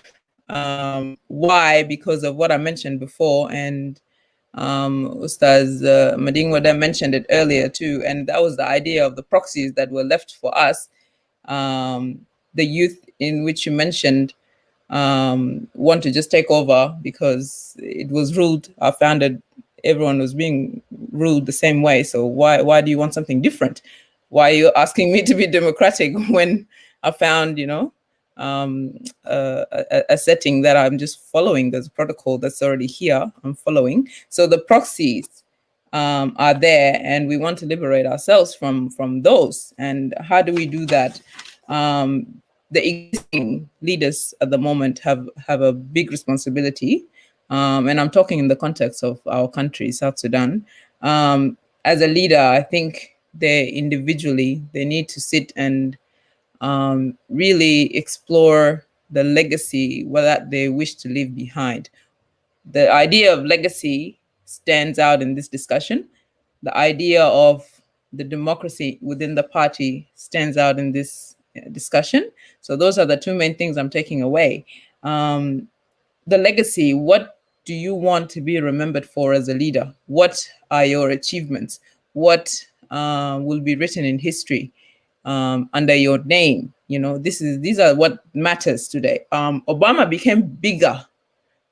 Why? Because of what I mentioned before, and Ustaz Madingwada mentioned it earlier too, and that was the idea of the proxies that were left for us. The youth in which you mentioned want to just take over because it was ruled. I found that everyone was being ruled the same way. So why do you want something different? Why are you asking me to be democratic when I found, a setting that I'm just following? There's a protocol that's already here. I'm following. So the proxies are there, and we want to liberate ourselves from those. And how do we do that? The existing leaders at the moment have a big responsibility, and I'm talking in the context of our country, South Sudan. As a leader, I think they need to sit and really explore the legacy that they wish to leave behind. The idea of legacy stands out in this discussion. The idea of the democracy within the party stands out in this discussion. So those are the two main things I'm taking away. The legacy, what do you want to be remembered for as a leader? What are your achievements? What will be written in history under your name? These are what matters today. Obama became bigger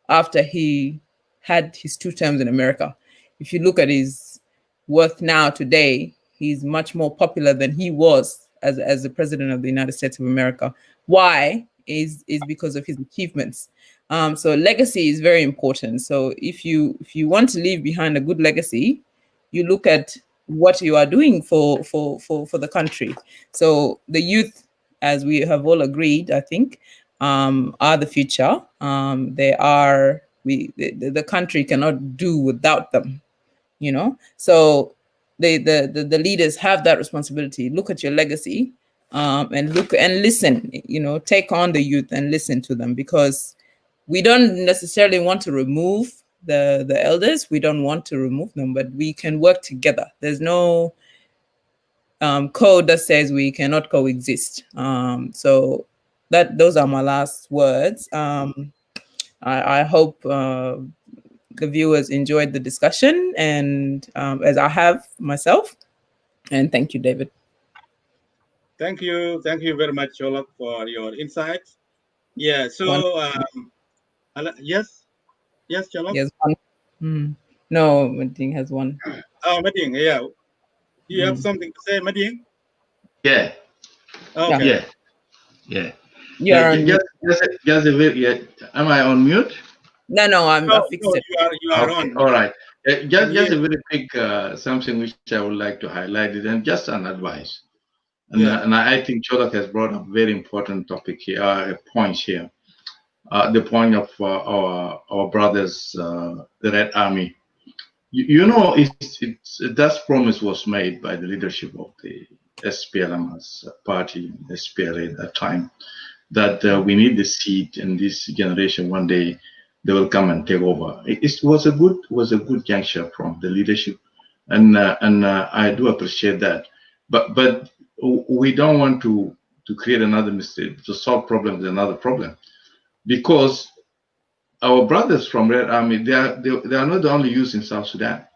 after he had his 2 terms in America. If you look at his worth now today, he's much more popular than he was as the president of the United States of America. Why? Is because of his achievements. So legacy is very important. So if you want to leave behind a good legacy, you look at what you are doing for the country. So the youth, as we have all agreed, I think, are the future. The country cannot do without them, So the leaders have that responsibility. Look at your legacy, and look and listen. Take on the youth and listen to them, because we don't necessarily want to remove the elders. We don't want to remove them, but we can work together. There's no code that says we cannot coexist. So those are my last words. I hope the viewers enjoyed the discussion, and as I have myself. And thank you, David. Thank you very much, Cholok, for your insights. Yeah. So yes, Cholok. Yes, one. No, Mading has one. Oh, Mading, yeah. You have something to say, Mading? Yeah. Okay. Yeah. You're on mute. Just a bit. Yeah. Am I on mute? No, I fixed it. You are okay, on. All right. Just a very quick something which I would like to highlight, and just an advice. And I think Cholok has brought up very important topic here, points here. the point of our brothers, the Red Army. You know, that promise was made by the leadership of the SPLM as a party, SPLA at that time, that we need the seed, and this generation one day they will come and take over. It was a good juncture from the leadership, and I do appreciate that. But we don't want to create another mistake, to solve problems with another problem, because our brothers from Red Army, they are not the only used in South Sudan.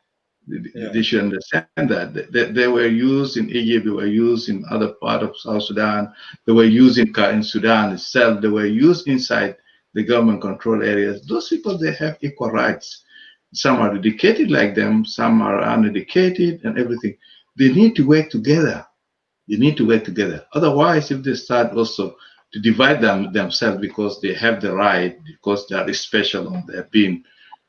They should understand that they were used in Egypt, they were used in other part of South Sudan, they were used in Sudan itself, they were used inside the government control areas. Those people, they have equal rights. Some are educated like them, some are uneducated and everything. They need to work together. They need to work together. Otherwise, if they start also to divide themselves because they have the right, because they are special or they have been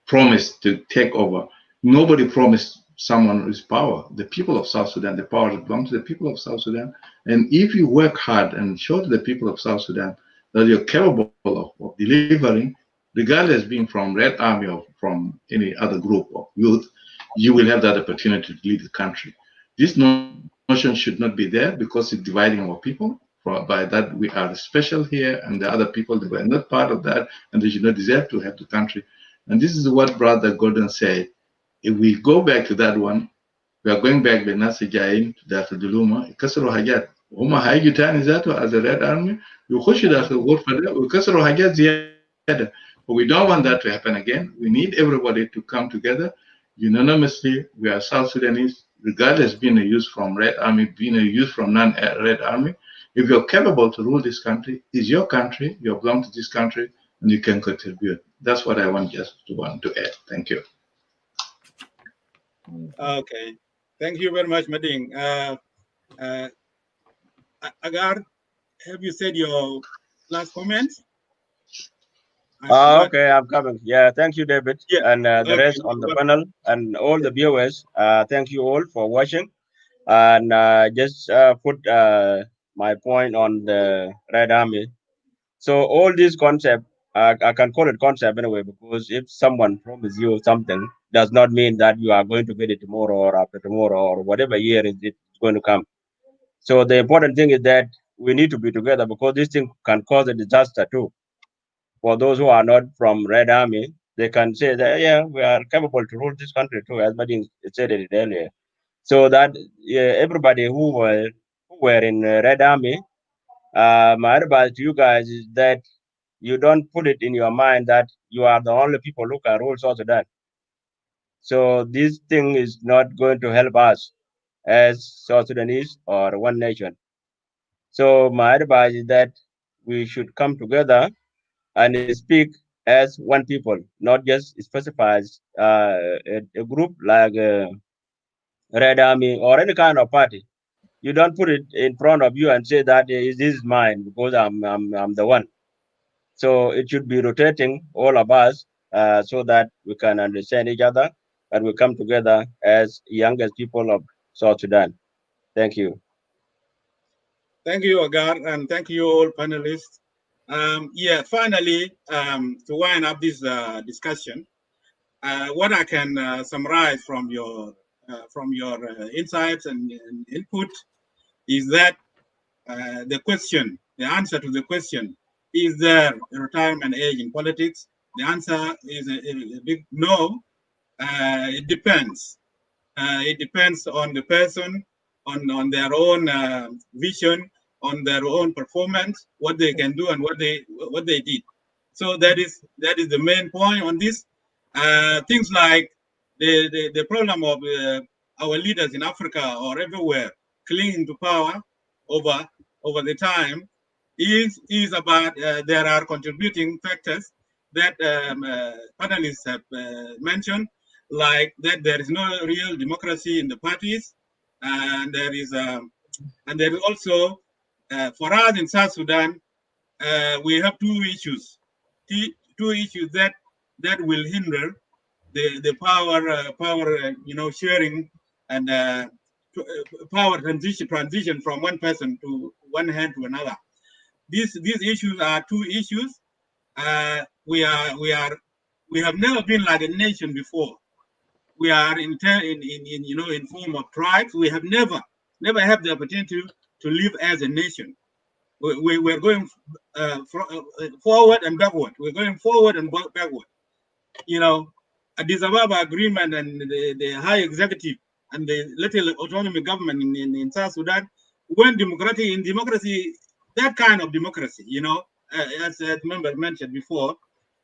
promised to take over. Nobody promised someone with power. The people of South Sudan, the power belongs to the people of South Sudan. And if you work hard and show to the people of South Sudan that you're capable of delivering, regardless being from Red Army or from any other group of youth, you will have that opportunity to lead the country. This notion should not be there because it's dividing our people. By that, we are special here, and the other people, they were not part of that, and they should not deserve to have the country. And this is what Brother Gordon said. If we go back to that one, we are going back the Nasa Jain to Dr. Duluma, Kasaro Hajat. Huma Haiju Tani Zato as a Red Army, you push it as a war for them, Kasaro Hajat Ziyada. But we don't want that to happen again. We need everybody to come together unanimously. We are South Sudanese, regardless being a youth from Red Army, being a youth from non-Red Army. If you're capable to rule this country, it's your country, you belong to this country, and you can contribute. That's what I want to add. Thank you. Okay, thank you very much, Mading. Agar, have you said your last comments? Okay, I'm coming. Yeah, thank you, David, and the rest on the panel and all the viewers. Thank you all for watching, and just put my point on the Red Army. So all these concept, I can call it concept anyway, because if someone promises you something, does not mean that you are going to get it tomorrow or after tomorrow or whatever year it's going to come. So the important thing is that we need to be together, because this thing can cause a disaster too. For those who are not from Red Army, they can say that, yeah, we are capable to rule this country too, as Madin said it earlier. So that everybody who were in Red Army, my advice to you guys is that you don't put it in your mind that you are the only people who can rule South Sudan. So this thing is not going to help us as South Sudanese or one nation. So my advice is that we should come together and speak as one people, not just specify a group like Red Army or any kind of party. You don't put it in front of you and say that this is mine because I'm the one. So it should be rotating all of us so that we can understand each other and we come together as youngest people of South Sudan. Thank you. Thank you, Agar, and thank you all panelists. Finally, to wind up this discussion, what I can summarize from your insights and input is that the answer to the question, is there a retirement age in politics? The answer is a big no. It depends. It depends on the person, on their own vision, on their own performance, what they can do and what they did. So that is the main point on this. Things like the problem of our leaders in Africa or everywhere clinging to power over the time is about there are contributing factors that panelists have mentioned, like that there is no real democracy in the parties, and there is also for us in South Sudan we have two issues that will hinder the power sharing and power transition from one person to one hand to another. These issues are two issues We have never been like a nation before. We are in form of tribes. We have never had the opportunity to live as a nation. We're going forward and backward. We're going forward and backward. You know, Addis Ababa agreement and the high executive and the little autonomy government in South Sudan, when democracy, that kind of democracy, as member mentioned before,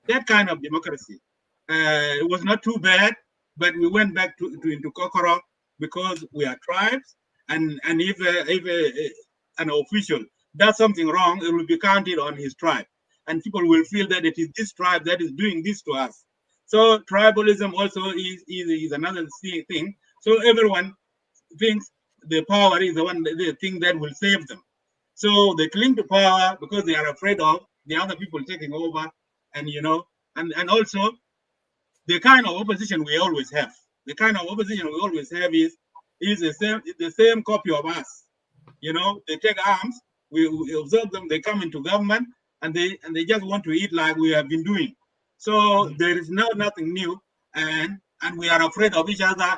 that kind of democracy, it was not too bad, but we went back into Kokoro because we are tribes, and if an official does something wrong, it will be counted on his tribe, and people will feel that it is this tribe that is doing this to us. So tribalism also is another thing. So everyone thinks the power is the thing that will save them. So they cling to power because they are afraid of the other people taking over, and also the kind of opposition we always have. The kind of opposition we always have is the same copy of us. They take arms, we observe them, they come into government, and they just want to eat like we have been doing. So there is nothing new, and we are afraid of each other.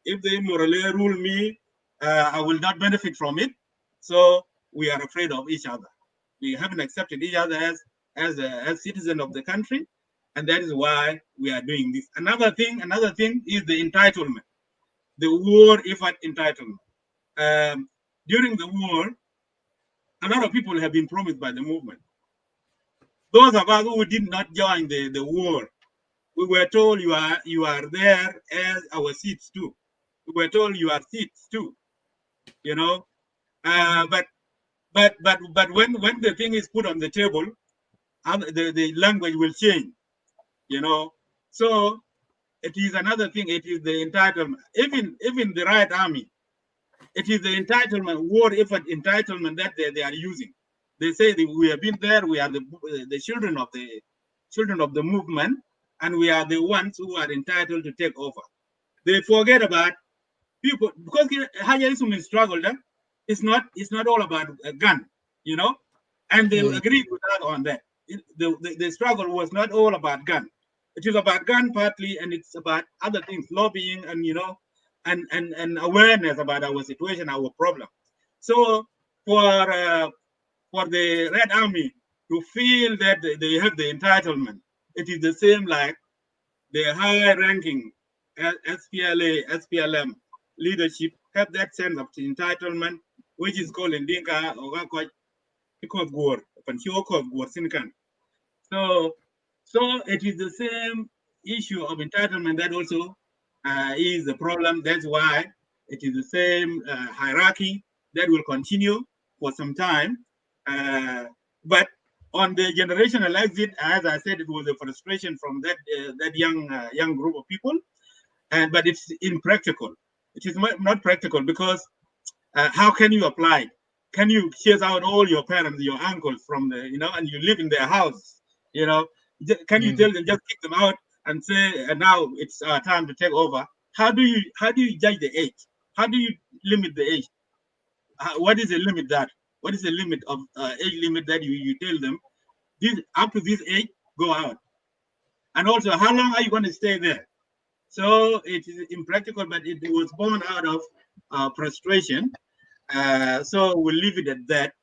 If they morally rule me, I will not benefit from it. So we are afraid of each other. We haven't accepted each other as citizens of the country, and that is why we are doing this. Another thing is the entitlement, the war effort entitlement. During the war, a lot of people have been promised by the movement. Those of us who did not join the war, we were told you are there as our seats too. We were told you are seats too. But when the thing is put on the table, the language will change. So it is another thing. It is the entitlement. Even the Right Army, it is the entitlement, war effort entitlement that they are using. They say that we have been there. We are the children of the movement, and we are the ones who are entitled to take over. They forget about people because Hajarism struggle. It's not all about a gun, and they agree with us on that. The struggle was not all about gun. It is about gun partly, and it's about other things, lobbying, and and awareness about our situation, our problem. So for the Red Army to feel that they have the entitlement, it is the same like the high-ranking SPLA, SPLM leadership have that sense of entitlement, which is called in Dinka or because war, so it is the same issue of entitlement that also is the problem. That's why it is the same hierarchy that will continue for some time. But on the generational exit, as I said, it was a frustration from that young group of people, but it's impractical. It is not practical because how can you apply it? Can you chase out all your parents, your uncles from and you live in their house? Can you tell them, just kick them out and say, now it's time to take over? How do you judge the age? How do you limit the age? What is the limit that? What is the limit of age limit that you tell them? This up to this age, go out. And also, how long are you going to stay there? So it is impractical, but it was born out of frustration. So we'll leave it at that.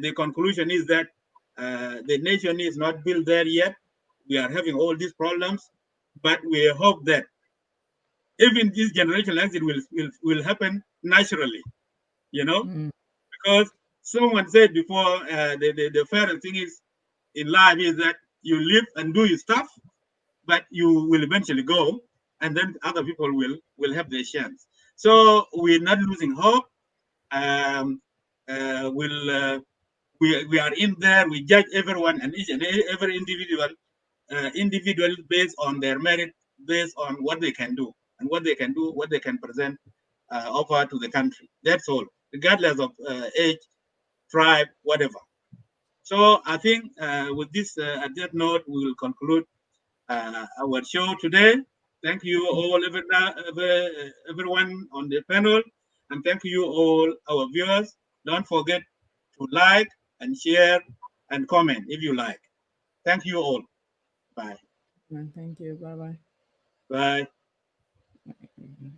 The conclusion is that the nation is not built there yet. We are having all these problems, but we hope that even this generational exit will happen naturally, because someone said before, the fair thing is in life is that you live and do your stuff, but you will eventually go, and then other people will have their chance. So we're not losing hope. We are in there. We judge everyone and each and every individual based on their merit, based on what they can do and what they can present, offer to the country. That's all, regardless of age, tribe, whatever. So I think with this, at that note, we will conclude our show today. Thank you all, everyone on the panel, and thank you all our viewers. Don't forget to like and share and comment if you like. Thank you all. Bye. Thank you. Bye-bye. Bye. Bye.